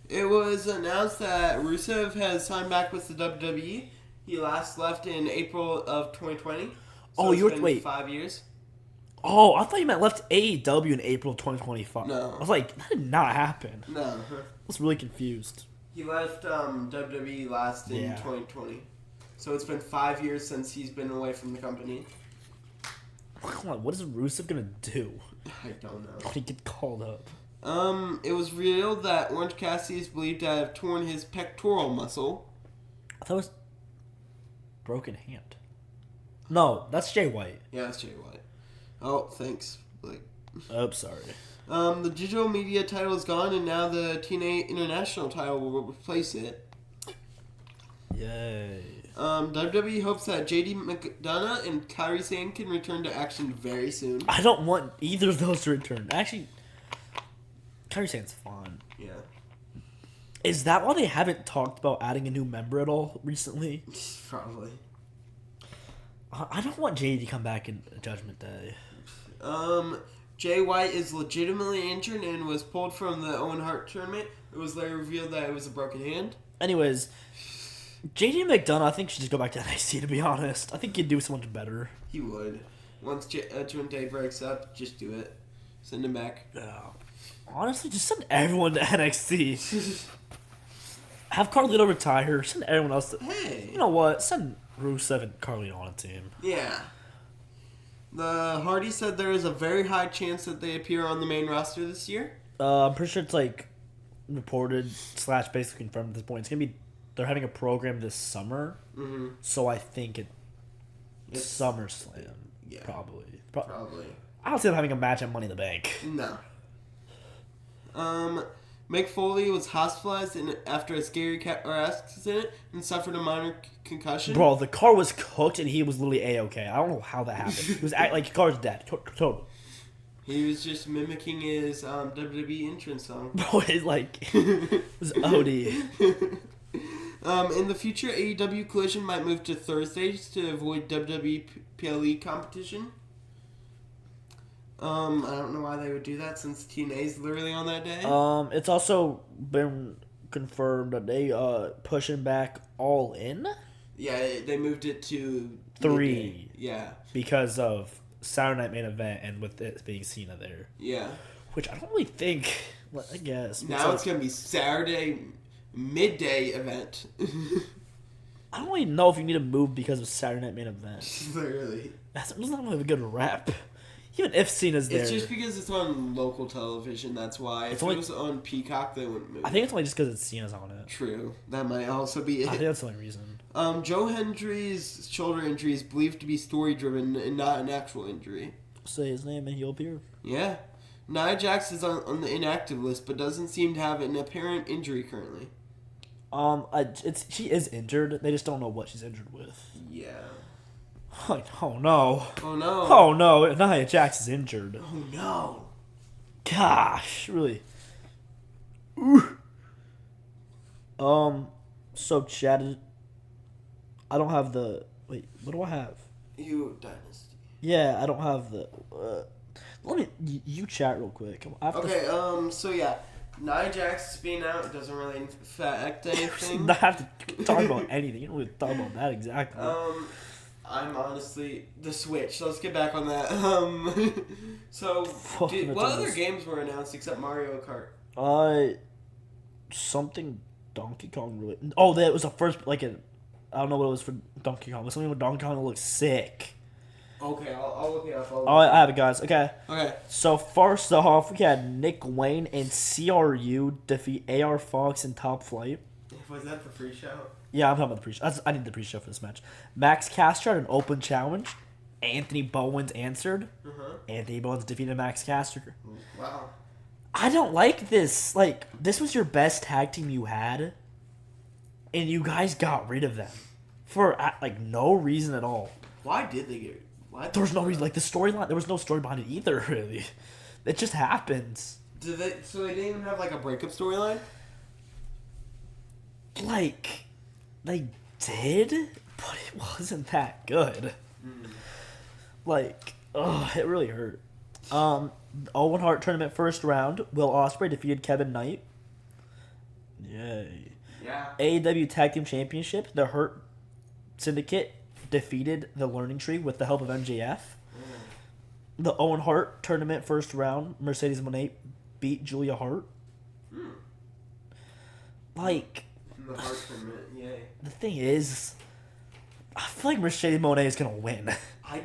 It was announced that Rusev has signed back with the WWE. He last left in April of 2020. So wait. 5 years. Oh, I thought you meant left AEW in April 2025. No. I was like, that did not happen. No. I was really confused. He left WWE last in 2020. So it's been 5 years since he's been away from the company. Come on, what is Rusev gonna do I don't know. when he get called up? It was revealed that Orange Cassidy is believed to have torn his pectoral muscle. I thought it was broken hand. No, that's Jay White. Yeah, that's Jay White. Oh, thanks, Blake. Oh, sorry. The digital media title is gone, and now the TNA International title will replace it. Yay. WWE hopes that JD McDonough and Kairi Sane can return to action very soon. I don't want either of those to return. Actually, Kairi Sane's fun. Yeah. Is that why they haven't talked about adding a new member at all recently? Probably. I don't want JD to come back in Judgment Day. Jay White is legitimately injured and was pulled from the Owen Hart tournament. It was later revealed that it was a broken hand. Anyways, JD McDonough, I think should just go back to NXT. To be honest, I think he'd do so much better. He would. Once Judgment Day breaks up, just do it. Send him back. Yeah. Honestly, just send everyone to NXT. Have Carlito retire. Send everyone else to. Hey. You know what? Send Rusev and Carlito on a team. Yeah. The Hardy said there is a very high chance that they appear on the main roster this year. I'm pretty sure it's like reported / basically confirmed at this point. It's gonna be they're having a program this summer, so I think it's SummerSlam. Yeah, probably. I don't see them having a match at Money in the Bank. No. Mick Foley was hospitalized after a scary car accident and suffered a minor concussion. Bro, the car was cooked and he was literally A-okay. I don't know how that happened. He was like, the car's dead. Total. He was just mimicking his WWE entrance song. Bro, it was OD. In the future, AEW Collision might move to Thursdays to avoid WWE PLE competition. I don't know why they would do that since TNA's literally on that day. It's also been confirmed that they pushing back All In. Yeah, they moved it to 3. midday. Yeah. Because of Saturday Night Main Event and with it being Cena there. Yeah. Which I don't really think. Well, I guess now it's gonna be Saturday midday event. I don't really know if you need to move because of Saturday Night Main Event. Literally. That's not really a good rep. Even if Cena's there. It's just because it's on local television, that's why. If it was on Peacock, they wouldn't move. I think it's only just because Cena's on it. True. That might also be it. I think that's the only reason. Joe Hendry's shoulder injury is believed to be story-driven and not an actual injury. Say his name and he'll appear. Yeah. Nia Jax is on the inactive list, but doesn't seem to have an apparent injury currently. She is injured. They just don't know what she's injured with. Yeah. Like, oh no. Oh no. Oh no. Nia Jax is injured. Oh no. Gosh, really. Ooh. So Chad, I don't have the. Wait, what do I have? You Dynasty. Yeah, I don't have the. Let me. You chat real quick. Okay. So yeah, Nia Jax being out doesn't really affect anything. Not have to talk about anything. You don't really talk about that exactly. I'm honestly the Switch. So let's get back on that. So what other games were announced except Mario Kart? Something Donkey Kong really. Oh, that was the first I don't know what it was for Donkey Kong. It was something with Donkey Kong that looked sick. Okay, I'll look it up. I have it, guys. Okay. Okay. So first off, we had Nick Wayne and CRU defeat AR Fox in Top Flight. Was that the pre-show? Yeah, I'm talking about the pre-show. I need the pre-show for this match. Max Caster had an open challenge. Anthony Bowens answered. Anthony Bowens defeated Max Caster. Wow. I don't like this. Like, this was your best tag team you had, and you guys got rid of them for no reason at all. Why did they get? There was no reason. Like the storyline, there was no story behind it either. Really, it just happens. So they didn't even have a breakup storyline. Like, they did, but it wasn't that good. It really hurt. Owen Hart tournament first round. Will Ospreay defeated Kevin Knight. Yay. Yeah. AEW Tag Team Championship. The Hurt Syndicate defeated the Learning Tree with the help of MJF. The Owen Hart tournament first round. Mercedes Moné beat Julia Hart. The Hart tournament, yay. The thing is, I feel like Mercedes Moné is gonna win. I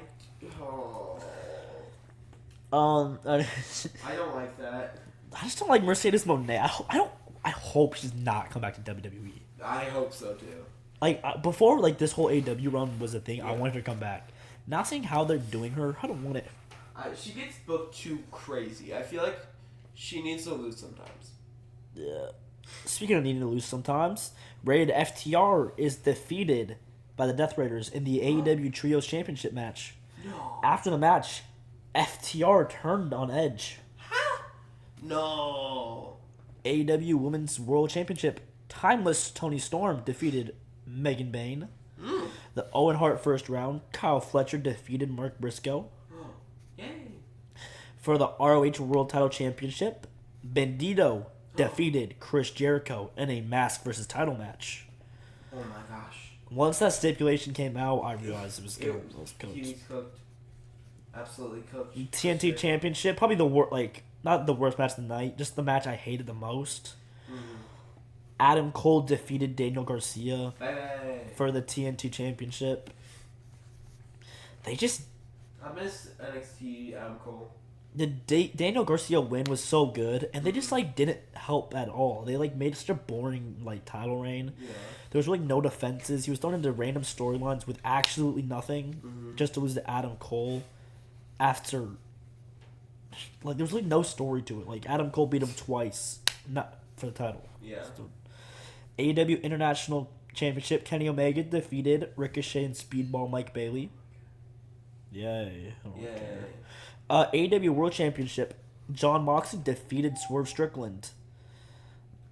don't like that. I just don't like Mercedes Moné. I hope she's not come back to WWE. I hope so too. Before this whole AEW run was a thing, yeah. I wanted her to come back. Not seeing how they're doing her, I don't want it. She gets booked too crazy. I feel like she needs to lose sometimes. Yeah. Speaking of needing to lose sometimes, Rated FTR is defeated by the Death Raiders in the AEW Trios Championship match. No. After the match, FTR turned on Edge. Huh? No. AEW Women's World Championship. Timeless Toni Storm defeated Megan Bayne. The Owen Hart first round. Kyle Fletcher defeated Mark Briscoe. Yay. For the ROH World Title Championship, Bandito defeated Chris Jericho in a mask versus title match. Oh my gosh. Once that stipulation came out, I realized it was He cooked. was cooked. Absolutely cooked. TNT Championship, probably the worst, like, not the worst match of the night, just the match I hated the most. Mm-hmm. Adam Cole defeated Daniel Garcia Hey. for the TNT Championship. They just... I miss NXT Adam Cole. The Daniel Garcia win was so good, and they just, like, didn't help at all. They, like, made such a boring, like, title reign. Yeah. There was really no defenses. He was thrown into random storylines with absolutely nothing, just to lose to Adam Cole after... Like, there was really no story to it. Like, Adam Cole beat him twice, not for the title. Yeah. So, AEW International Championship, Kenny Omega defeated Ricochet and Speedball Mike Bailey. Yay. I don't Yeah. care. AEW World Championship, John Moxley defeated Swerve Strickland.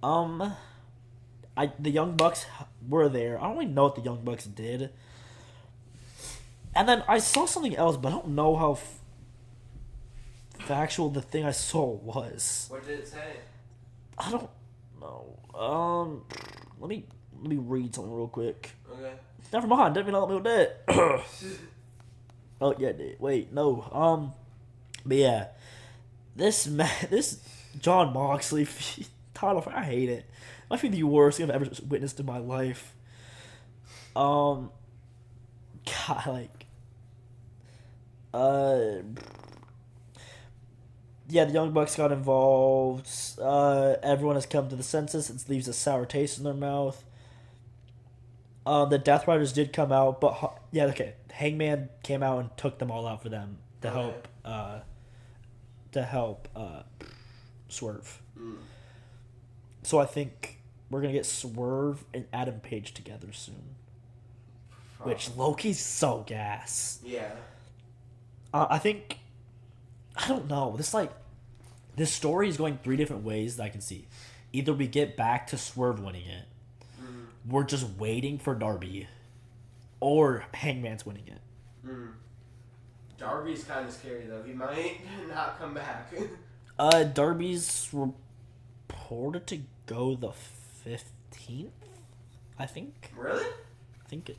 The Young Bucks were there. I don't really know what the Young Bucks did. And then I saw something else, but I don't know how factual the thing I saw was. What did it say? I don't know. Let me read something real quick. Okay. Never mind. Didn't mean to let me with that. Oh yeah, wait, no. But yeah, this John Moxley title fight, I hate it. Might be the worst thing I've ever witnessed in my life. God, like, yeah, the Young Bucks got involved. Everyone has come to the senses. It leaves a sour taste in their mouth. The Death Riders did come out, but yeah, okay. Hangman came out and took them all out for them to help Swerve. So I think we're gonna get Swerve and Adam Page together soon. Which Loki's so gas. Yeah. I think I don't know. This story is going 3 different ways that I can see. Either we get back to Swerve winning it. We're just waiting for Darby, or Hangman's winning it. Darby's kind of scary though. He might not come back. Darby's reported to go the 15th, I think. Really? I think it.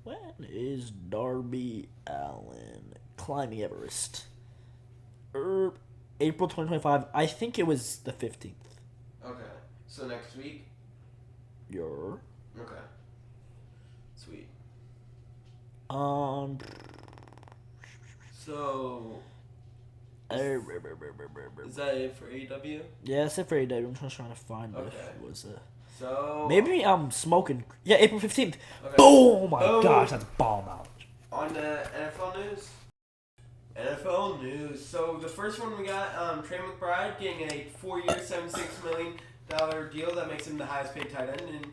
When is Darby Allin climbing Everest? April 2025. I think it was the 15th. Okay. So next week? Your. Okay. Sweet. So. Is that it for AEW? Yeah, that's it for AEW. I'm just trying to find Okay. if it was a. So. Maybe I'm smoking. Yeah, April 15th. Okay. Boom! Oh my Boom. gosh, that's bomb knowledge. On the NFL news. NFL news. So the first one we got, Trey McBride getting a 4-year, $76 million deal that makes him the highest paid tight end in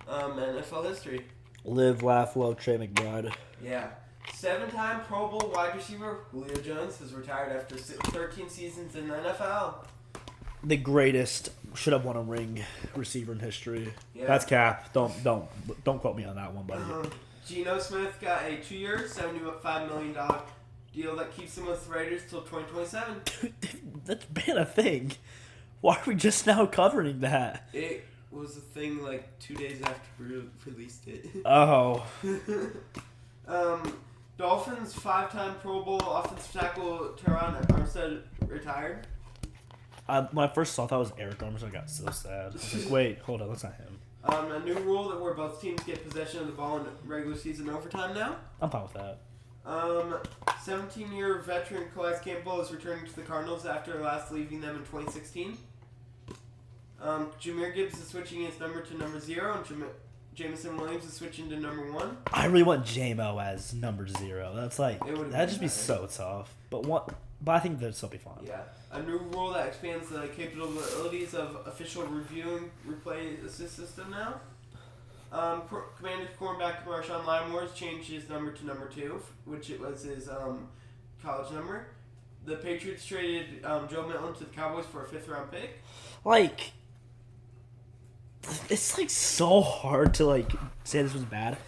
NFL history. Live, laugh, love, Trey McBride. Yeah. 7-time Pro Bowl wide receiver Julio Jones has retired after 13 seasons in the NFL. The greatest should have won a ring receiver in history. Yeah. That's cap. Don't quote me on that one, buddy. Geno Smith got a 2-year, $75 million deal that keeps him with the Raiders till 2027. That's been a thing. Why are we just now covering that? It was a thing like 2 days after we released it. Oh. Dolphins 5-time Pro Bowl offensive tackle Teron Armstead retired. When I first saw that was Eric Armstead, I got so sad. I was like, wait, hold on, that's not him. A new rule that where both teams get possession of the ball in regular season overtime now. I'm fine with that. 17-year veteran Calais Campbell is returning to the Cardinals after last leaving them in 2016. Jahmyr Gibbs is switching his number to number 0, and Jameson Williams is switching to number 1. I really want J-Mo as number 0. That's like that'd just be better. so tough. But I think that'd still be fun. Yeah. A new rule that expands the capabilities of official reviewing replay assist system now. Commanders cornerback Marshawn Lattimore changed his number to number 2, which it was his college number. The Patriots traded Joe Milton to the Cowboys for a 5th-round pick. Like, it's like so hard to like say this was bad.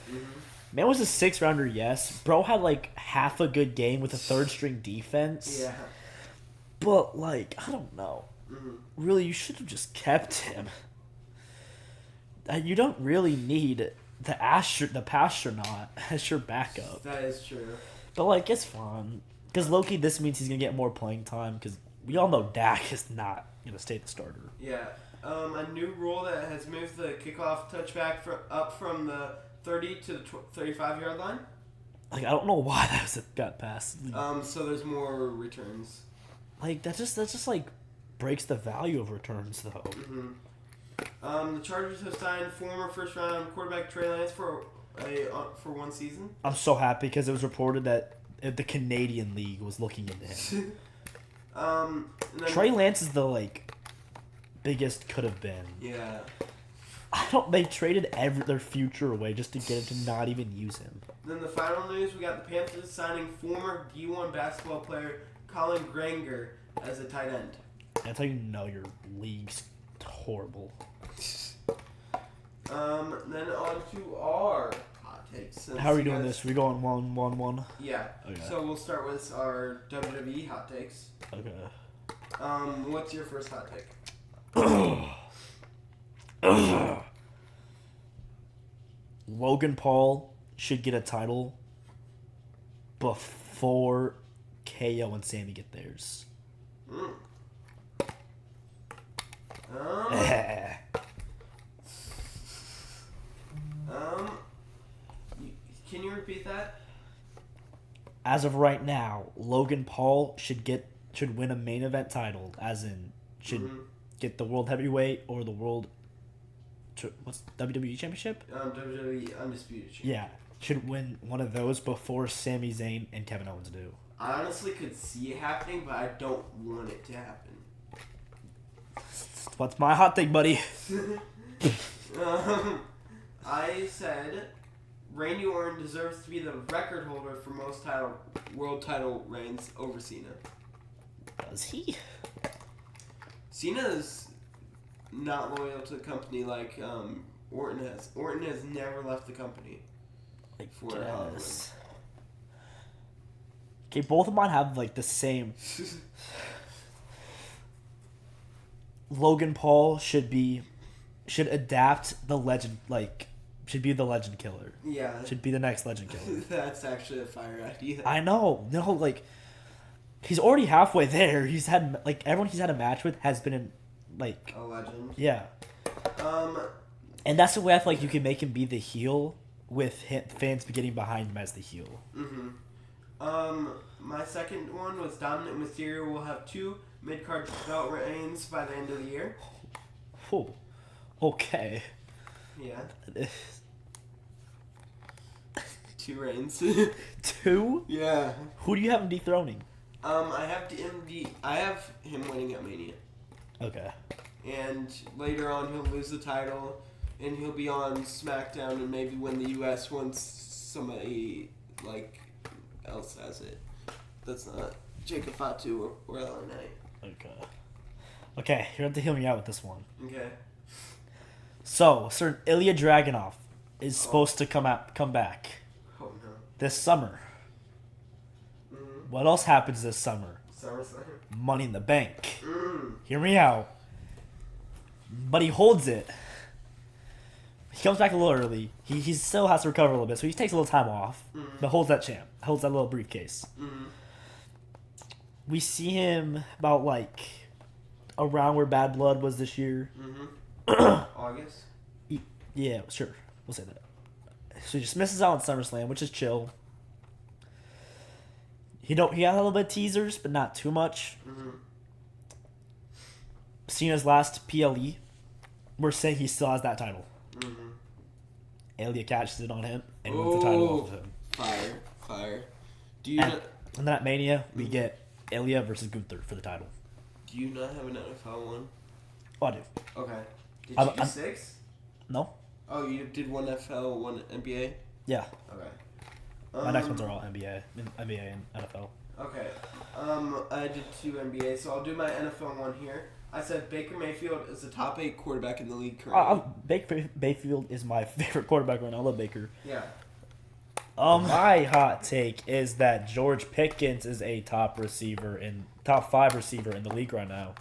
Man was a 6th-rounder, yes. Bro had like half a good game with a 3rd-string defense. Yeah. But like, I don't know. Really, you should have just kept him. You don't really need the astronaut as your backup. That is true. But like, it's fun because Loki. This means he's gonna get more playing time because we all know Dak is not gonna stay the starter. Yeah. A new rule that has moved the kickoff touchback up from the 30 to the 35-yard line. Like, I don't know why got passed. So there's more returns. Like that just like breaks the value of returns though. Mm-hmm. The Chargers have signed former first-round quarterback Trey Lance for 1 season. I'm so happy because it was reported that the Canadian League was looking into him. Trey Lance is the like biggest could have been. Yeah. They traded their future away just to get him to not even use him. Then the final news, we got the Panthers signing former D1 basketball player Colin Granger as a tight end. That's how you know your league's horrible. Then on to our hot takes. How are we doing this? Are we going 1-1-1? Yeah. Okay. So we'll start with our WWE hot takes. Okay. What's your first hot take? Logan Paul should get a title before KO and Sammy get theirs. Can you repeat that? As of right now, Logan Paul should win a main event title, as in should get the World Heavyweight or the World what's WWE Championship? WWE Undisputed Championship. Yeah, should win one of those before Sami Zayn and Kevin Owens do. I honestly could see it happening, but I don't want it to happen. What's my hot take, buddy? I said Randy Orton deserves to be the record holder for most world title reigns over Cena. Does he? Cena's not loyal to the company like Orton has. Orton has never left the company. Okay, both of mine have like the same. Logan Paul should adapt the legend, like should be the legend killer. Yeah. Should be the next legend killer. That's actually a fire idea. I know. No, like he's already halfway there. He's had like everyone he's had a match with has been in like a legend. Yeah. And that's the way I feel like you can make him be the heel with fans getting behind him as the heel. My second one was Dominic Mysterio will have 2 mid-card belt reigns by the end of the year. Oh, okay. Yeah. 2 reigns. 2? Yeah. Who do you have him dethroning? I have him winning at Mania. Okay. And later on, he'll lose the title, and he'll be on SmackDown and maybe win the U.S. once somebody like else has it. That's not Jacob Fatu or LA Knight. Okay, you have to heal me out with this one. Okay. So, Sir Ilya Dragunov is supposed to come back. Oh no. This summer. What else happens this summer? Summer. Money in the Bank. Hear me out. But he holds it. He comes back a little early. He still has to recover a little bit, so he takes a little time off. But holds that champ. Holds that little briefcase. We see him about like around where Bad Blood was this year. August? Yeah, sure. We'll say that. So he just misses out on SummerSlam, which is chill. He got a little bit of teasers, but not too much. Cena's last PLE, we're saying he still has that title. Ilya catches it on him and wins the title off of him. Fire. And then at Mania, we get Ilya versus Gunther for the title. Do you not have an NFL one? Oh, I do. Okay. Did you do 6? No. Oh, you did 1 NFL, 1 NBA? Yeah. Okay. My next ones are all NBA and NFL. Okay. I did 2 NBA, so I'll do my NFL one here. I said Baker Mayfield is the top 8 quarterback in the league currently. Baker Mayfield is my favorite quarterback right now. I love Baker. Yeah. My hot take is that George Pickens is a top 5 receiver in the league right now.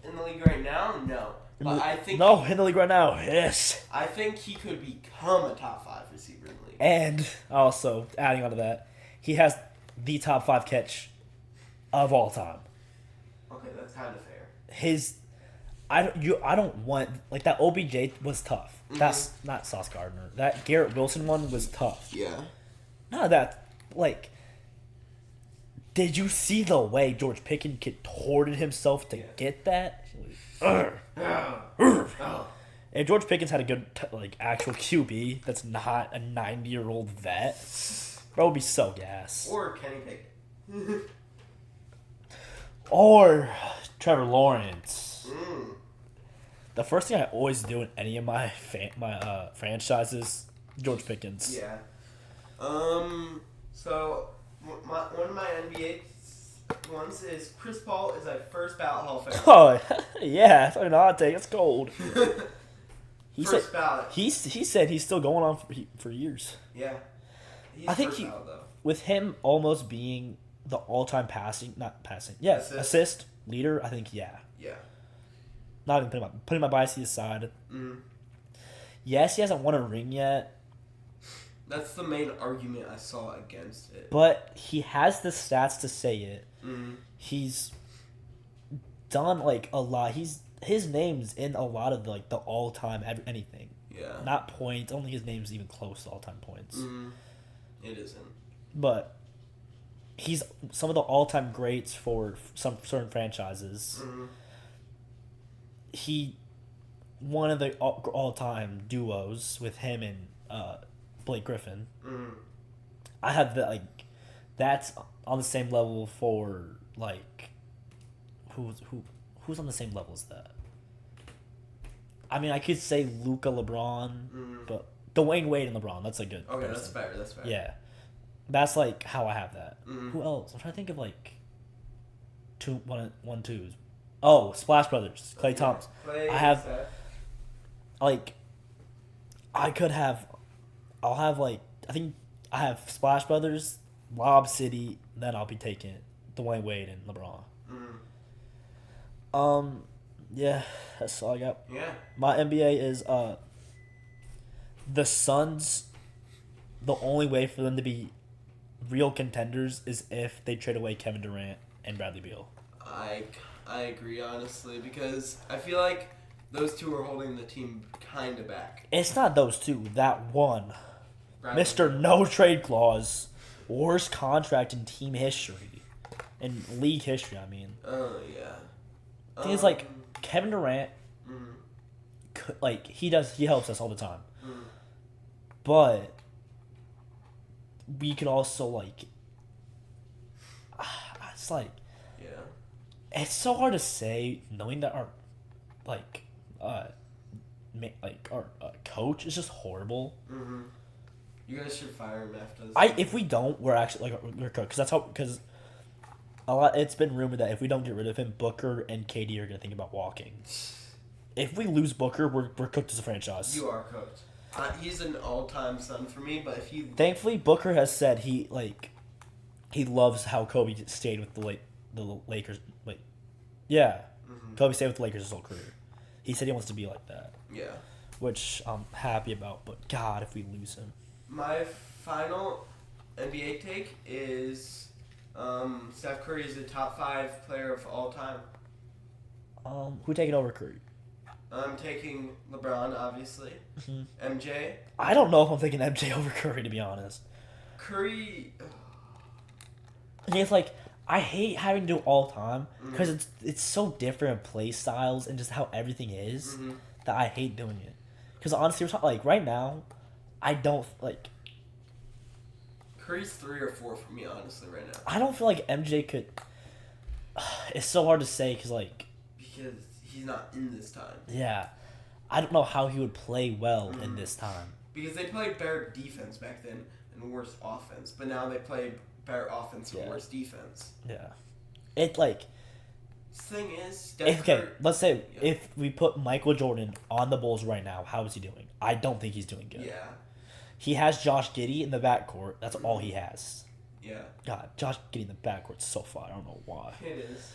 In the league right now? No. But I think no, in the league right now, yes. I think he could become a top 5 receiver in the league. And also, adding on to that, he has the top 5 catch of all time. Okay, that's kind of fair. I don't want like that. OBJ was tough. Mm-hmm. That's not Sauce Gardner. That Garrett Wilson one was tough. Yeah. None of that. Like, did you see the way George Pickens contorted himself to get that? If George Pickens had a good actual QB that's not a 90-year-old vet, bro would be so gas. Or Kenny Pickett. Or Trevor Lawrence. Mm. The first thing I always do in any of my franchises, George Pickens. Yeah. So one of my NBA ones is Chris Paul is a first ballot Hall of Famer. Oh yeah, fucking hot take. It's cold. First ballot. He said he's still going on for years. Yeah. I think ballot, though. With him almost being the all-time assist leader, I think yeah. Yeah. Not even putting my biases aside. Mm. Yes, he hasn't won a ring yet. That's the main argument I saw against it. But he has the stats to say it. Mm. He's done a lot. His name's in a lot of the all-time anything. Yeah. Not points. I don't think his name's even close to all-time points. Mm. It isn't. But he's some of the all-time greats for some certain franchises. Mm. He one of the all-time duos with him and Blake Griffin. Mm. I have that's on the same level for who's on the same level as that. I mean, I could say Luka, LeBron, but Dwayne Wade and LeBron. That's a good. Okay, person. That's fair. Yeah, that's how I have that. Mm. Who else? I'm trying to think of one twos. Oh, Splash Brothers, Klay Thompson. I have I think I have Splash Brothers, Lob City, then I'll be taking Dwayne Wade and LeBron. Yeah, that's all I got. Yeah. My NBA is the Suns. The only way for them to be real contenders is if they trade away Kevin Durant and Bradley Beal. I agree, honestly, because I feel like those two are holding the team kind of back. It's not those two. That one. Bradley Mr. Beal. No Trade Clause. Worst contract in team history. In league history, I mean. Oh, yeah. The thing is, Kevin Durant, he helps us all the time. But we could also, it's yeah. It's so hard to say, knowing that our coach is just horrible. Mm-hmm. You guys should fire him after this. If we don't, we're actually we're cooked because it's been rumored that if we don't get rid of him, Booker and KD are gonna think about walking. If we lose Booker, we're cooked as a franchise. You are cooked. He's an all-time Sun for me, but if you thankfully Booker has said he loves how Kobe stayed with the Lakers. Yeah, Kobe stayed with the Lakers his whole career. He said he wants to be like that. Yeah, which I'm happy about. But God, if we lose him. My final NBA take is Steph Curry is the top 5 player of all time. Who taking over Curry? I'm taking LeBron, obviously. Mm-hmm. MJ. I don't know if I'm taking MJ over Curry, to be honest. Curry. And it's I hate having to do all time because it's so different in play styles and just how everything is that I hate doing it. Because honestly, we're talking right now, I don't Curry's 3 or 4 for me, honestly, right now. I don't feel like MJ could. It's so hard to say because because he's not in this time. Yeah, I don't know how he would play well in this time. Because they played better defense back then and worse offense, but now they play better offense and worse defense. Yeah, it thing is, let's say if we put Michael Jordan on the Bulls right now, how is he doing? I don't think he's doing good. Yeah. He has Josh Giddey in the backcourt. That's all he has. Yeah. God, Josh Giddey in the backcourt is so far. I don't know why. It is.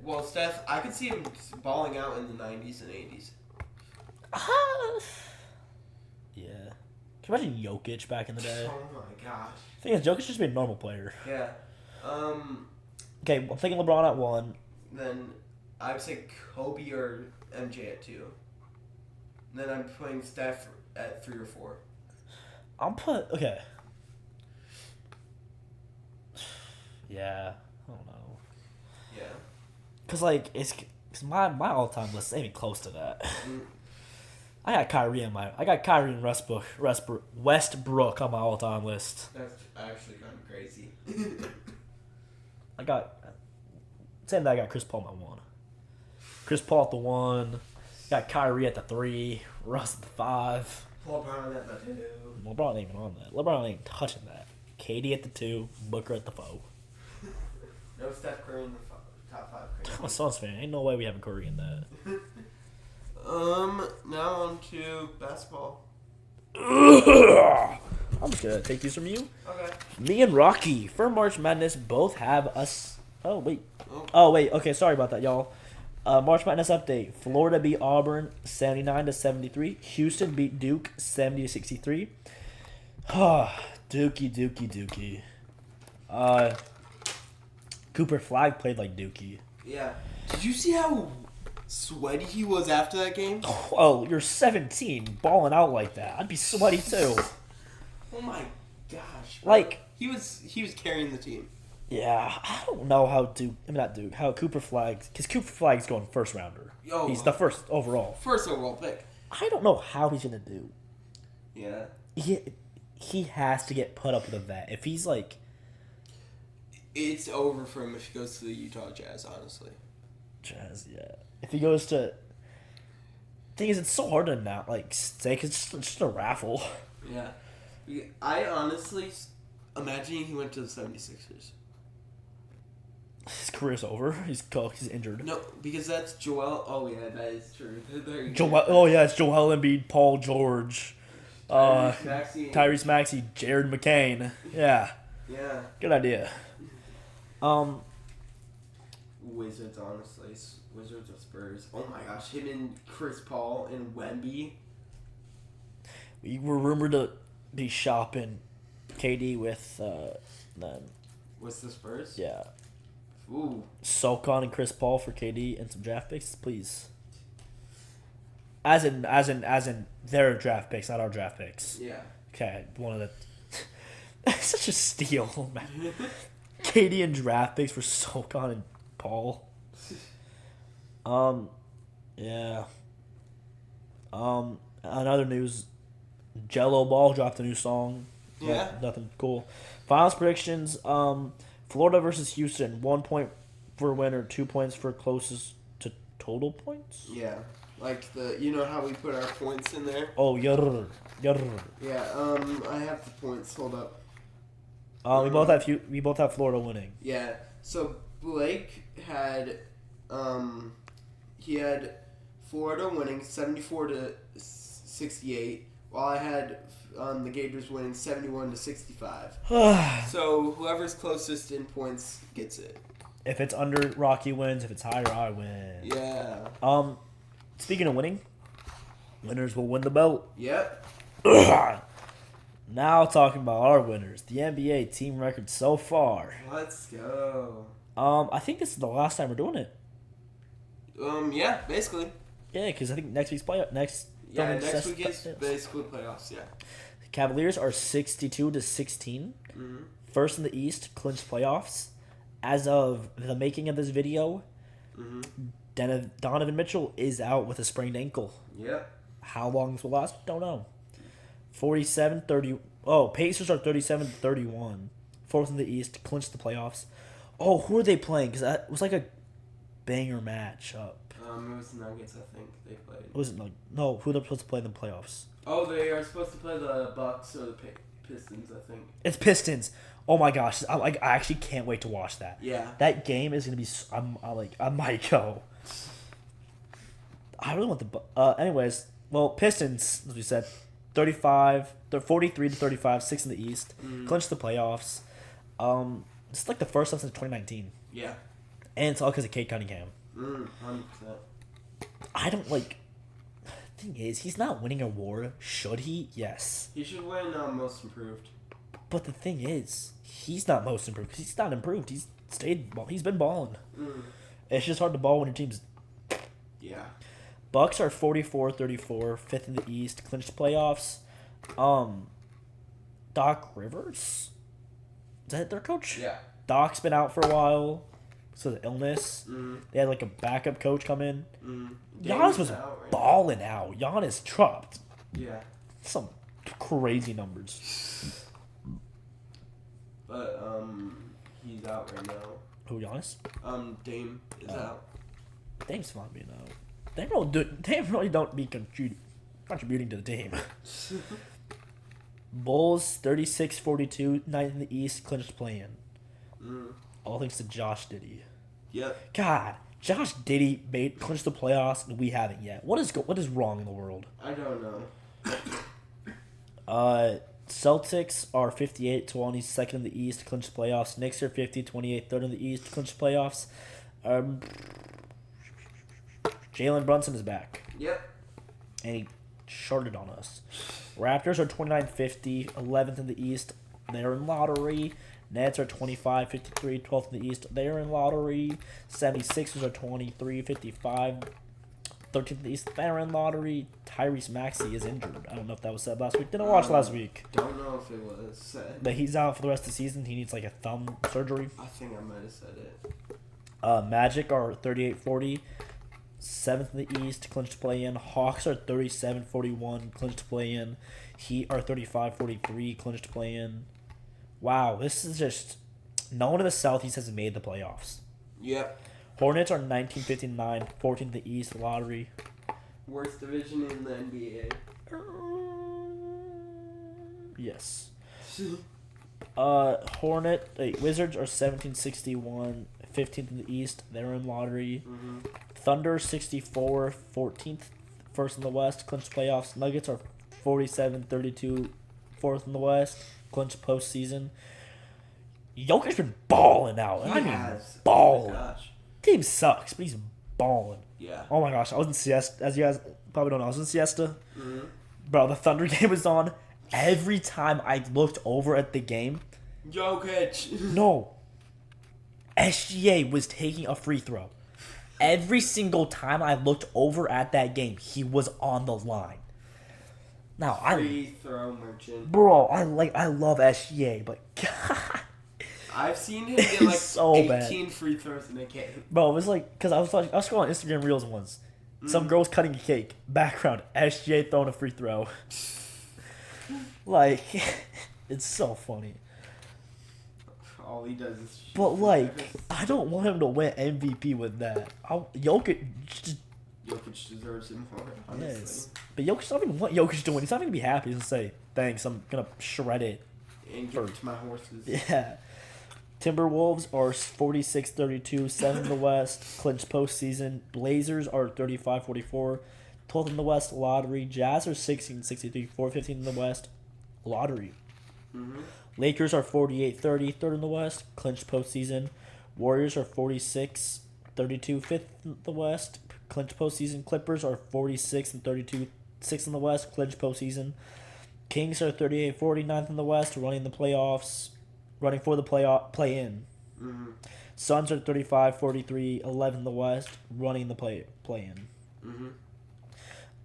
Well, Steph, I could see him balling out in the 90s and 80s. Yeah. Can you imagine Jokic back in the day? Oh my gosh. The thing is, Jokic just be a normal player. Yeah. Okay, I'm thinking LeBron at 1. Then I would say Kobe or MJ at 2. Then I'm putting Steph at 3 or 4. Okay. Yeah, I don't know. Yeah. Cause like cause my all time list ain't even close to that. Mm. I got Kyrie and Westbrook on my all time list. That's actually kind of crazy. I got Chris Paul at 1. Chris Paul at the 1. Got Kyrie at the 3. Russ at the 5. LeBron at the 2. LeBron ain't even on that. LeBron ain't touching that. KD at the 2. Booker at the 4. No Steph Curry in the top 5. Crazy. I'm a Suns fan. Ain't no way we have Curry in that. Now on to basketball. I'm just gonna take these from you. Okay. Me and Rocky for March Madness both have us. Oh wait. Okay. Sorry about that, y'all. March Madness update: Florida beat Auburn 79-73. Houston beat Duke 70-63. Dookie. Cooper Flag played like Dookie. Yeah. Did you see how sweaty he was after that game? Oh, you're 17, balling out like that. I'd be sweaty too. Oh my gosh. Bro. Like he was carrying the team. Yeah, I don't know how Cooper Flags, because Cooper Flags going first rounder. Oh, he's the first overall. First overall pick. I don't know how he's gonna do. Yeah. He has to get put up with a vet. If he's like, it's over for him if he goes to the Utah Jazz. Honestly. Jazz, yeah. If he goes to, thing is, it's so hard to not like stay. Cause it's just a raffle. Yeah, I honestly imagine he went to the 76ers. His career's over. He's injured. No, because that's Joel. Oh yeah, that is true. It's Joel Embiid, Paul George, Tyrese Maxey, Jared McCain. Yeah. Yeah. Good idea. Wizards, honestly. Wizards or Spurs. Oh my gosh, him and Chris Paul and Wemby. We were rumored to be shopping KD with them. What's the Spurs? Yeah. Ooh. Socon and Chris Paul for KD and some draft picks, please. As in their draft picks, not our draft picks. Yeah. Okay, one of the. That's such a steal, man. KD and draft picks for Socon and Paul. Yeah. Another news. Jello Ball dropped a new song. Yeah. Nothing cool. Finals predictions. Florida versus Houston. 1 point for winner. 2 points for closest to total points. Yeah. Like you know how we put our points in there? Oh, Yeah, I have the points. Hold up. We both have Florida winning. Yeah. So Blake had, he had Florida winning 74-68, while I had the Gators winning 71-65. So whoever's closest in points gets it. If it's under, Rocky wins. If it's higher, I win. Yeah. Speaking of winning, winners will win the belt. Yep. Now talking about our winners, the NBA team record so far. Let's go. I think this is the last time we're doing it. Yeah, basically. Yeah, because I think next week is basically playoffs. Yeah. The Cavaliers are 62-16. Mm-hmm. First in the East, clinched playoffs. As of the making of this video, Donovan Mitchell is out with a sprained ankle. Yep. How long this will last? Don't know. 47-30. Oh, Pacers are 37-31. Fourth in the East, clinched the playoffs. Oh, who are they playing? Because that was like a banger match up. It was Nuggets, I think they played. Was it no? Who are they supposed to play in the playoffs? Oh, they are supposed to play the Bucks or the Pistons, I think. It's Pistons. Oh my gosh, I actually can't wait to watch that. Yeah. That game is gonna be. I might go. I really want the. Anyways, well, Pistons, as we said, 35. They're 43-35, 6 in the East. Clinched the playoffs. It's like the first time since 2019. Yeah. And it's all because of Kate Cunningham. 100%. I don't like. Thing is, he's not winning an award. Should he? Yes. He should win Most Improved. But the thing is, he's not most improved because he's not improved. He's He's been balling. It's just hard to ball when your team's. Yeah. Bucks are 44-34, fifth in the East, clinched playoffs. Doc Rivers, is that their coach? Yeah. Doc's been out for a while, so the illness. They had like a backup coach come in. Giannis was balling out. Giannis dropped. Yeah. Some crazy numbers. But he's out right now. Who, Giannis? Dame is out. Dame's fine being out. They really don't be contributing to the team. Bulls 36-42, ninth in the East, clinched play-in. All thanks to Josh Giddey. Yep. God, Josh Giddey clinched the playoffs and we haven't yet. What is wrong in the world? I don't know. Celtics are 58-20, second in the East, clinched playoffs. Knicks are 50-28, third in the East, clinched playoffs. Jalen Brunson is back. Yep. And he shorted on us. Raptors are 29-50, 11th in the East. They're in lottery. Nets are 25-53, 12th in the East. They're in lottery. 76ers are 23-55, 13th in the East. They're in lottery. Tyrese Maxey is injured. I don't know if that was said last week. Didn't watch last week. Don't know if it was said. But he's out for the rest of the season. He needs like a thumb surgery. I think I might have said it. Magic are 38-40. 7th in the East, clinched play-in. Hawks are 37-41, clinched play-in. Heat are 35-43, clinched play-in. Wow, this is just... No one in the Southeast has made the playoffs. Yep. Hornets are 19-59, 14th in the East, lottery. Worst division in the NBA. Yes. Wizards are 17-61, 15th in the East. They're in lottery. Thunder 64, 14th, first in the West, clinched playoffs. Nuggets are 47-32, fourth in the West, clinched postseason. Jokic's been balling out. He has. Balling. Oh my gosh. Team sucks, but he's balling. Yeah. Oh my gosh, I was in siesta. As you guys probably don't know, I was in siesta. Bro, the Thunder game was on. Every time I looked over at the game, Jokic. no, SGA was taking a free throw. Every single time I looked over at that game, he was on the line. Now Free throw merchant. bro, I love SGA, but God, I've seen him get like so 18 free throws in a game. bro, it was like because I was scrolling Instagram Reels once. Some girl's cutting a cake. Background: SGA throwing a free throw. Like, it's so funny. All he does is shoot. But like, I don't want him to win MVP with that. Jokic deserves it more, honestly. yes, but Jokic doesn't even want Jokic to win. He's not gonna be happy. He's gonna say, "Thanks, I'm gonna shred it." And give it to my horses. Yeah. Timberwolves are 46-32, 7th in the West, clinched postseason. Blazers are 35-44, 12th in the West, lottery. Jazz are 16-63, 4-15 in the West, lottery. Lakers are 48-30, third in the West, clinched postseason. Warriors are 46-32, fifth in the West, clinched postseason. Clippers are 46-32, sixth in the West, clinched postseason. Kings are 38-40, ninth in the West, running for the play-in. Suns are 35-43, 11th in the West, running the play-in.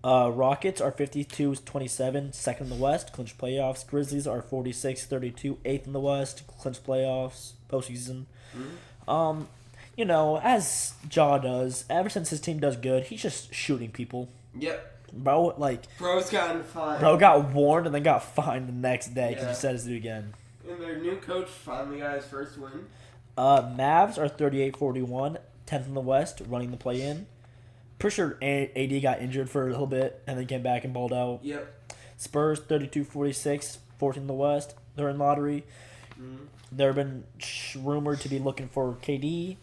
Rockets are 52-27, second in the West, clinched playoffs. Grizzlies are 46-32, eighth in the West, clinched playoffs, postseason. You know, as Ja does, ever since his team does good, he's just shooting people. Yep. Bro's gotten fined. Bro got warned and then got fined the next day because he said it again. And their new coach finally got his first win. Mavs are 38-41, 10th in the West, running the play-in. Pretty sure AD got injured for a little bit and then came back and balled out. Yep. Spurs 32-46, 14th in the West. They're in lottery. They've been rumored to be looking for KD.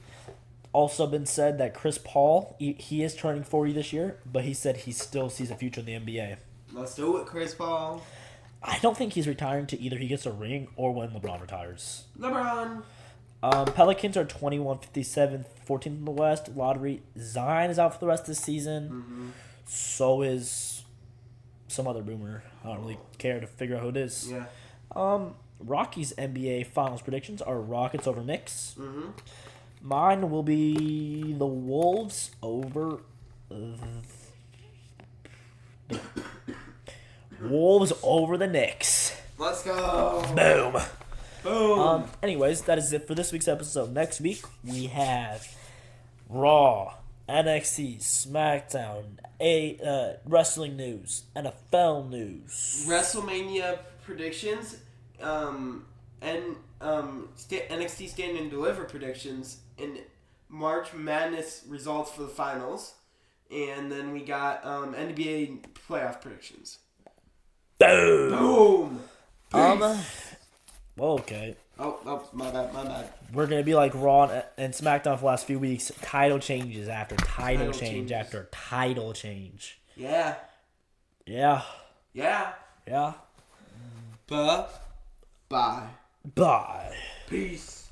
Also been said that Chris Paul, he is turning 40 this year, but he said he still sees a future in the NBA. Let's do it, Chris Paul. I don't think he's retiring to either he gets a ring or when LeBron retires. LeBron. Pelicans are 21-57, 14th in the West. Lottery. Zion is out for the rest of the season. Mm-hmm. So is some other boomer. I don't really care to figure out who it is. Yeah. Rockies NBA Finals predictions are Rockets over Knicks. Mm-hmm. Mine will be the Wolves over Wolves over the Knicks. Let's go. Boom. Boom. Anyways, that is it for this week's episode. Next week we have Raw, NXT, SmackDown, wrestling news, NFL news. WrestleMania predictions, and NXT Stand and Deliver predictions, and March Madness results for the finals, and then we got NBA playoff predictions. Boom. Boom. Okay. Oh, my bad. We're gonna be like Raw and SmackDown for the last few weeks. Title changes after title change after title change. Yeah. Yeah. Yeah. Yeah. Bye. Bye. Peace.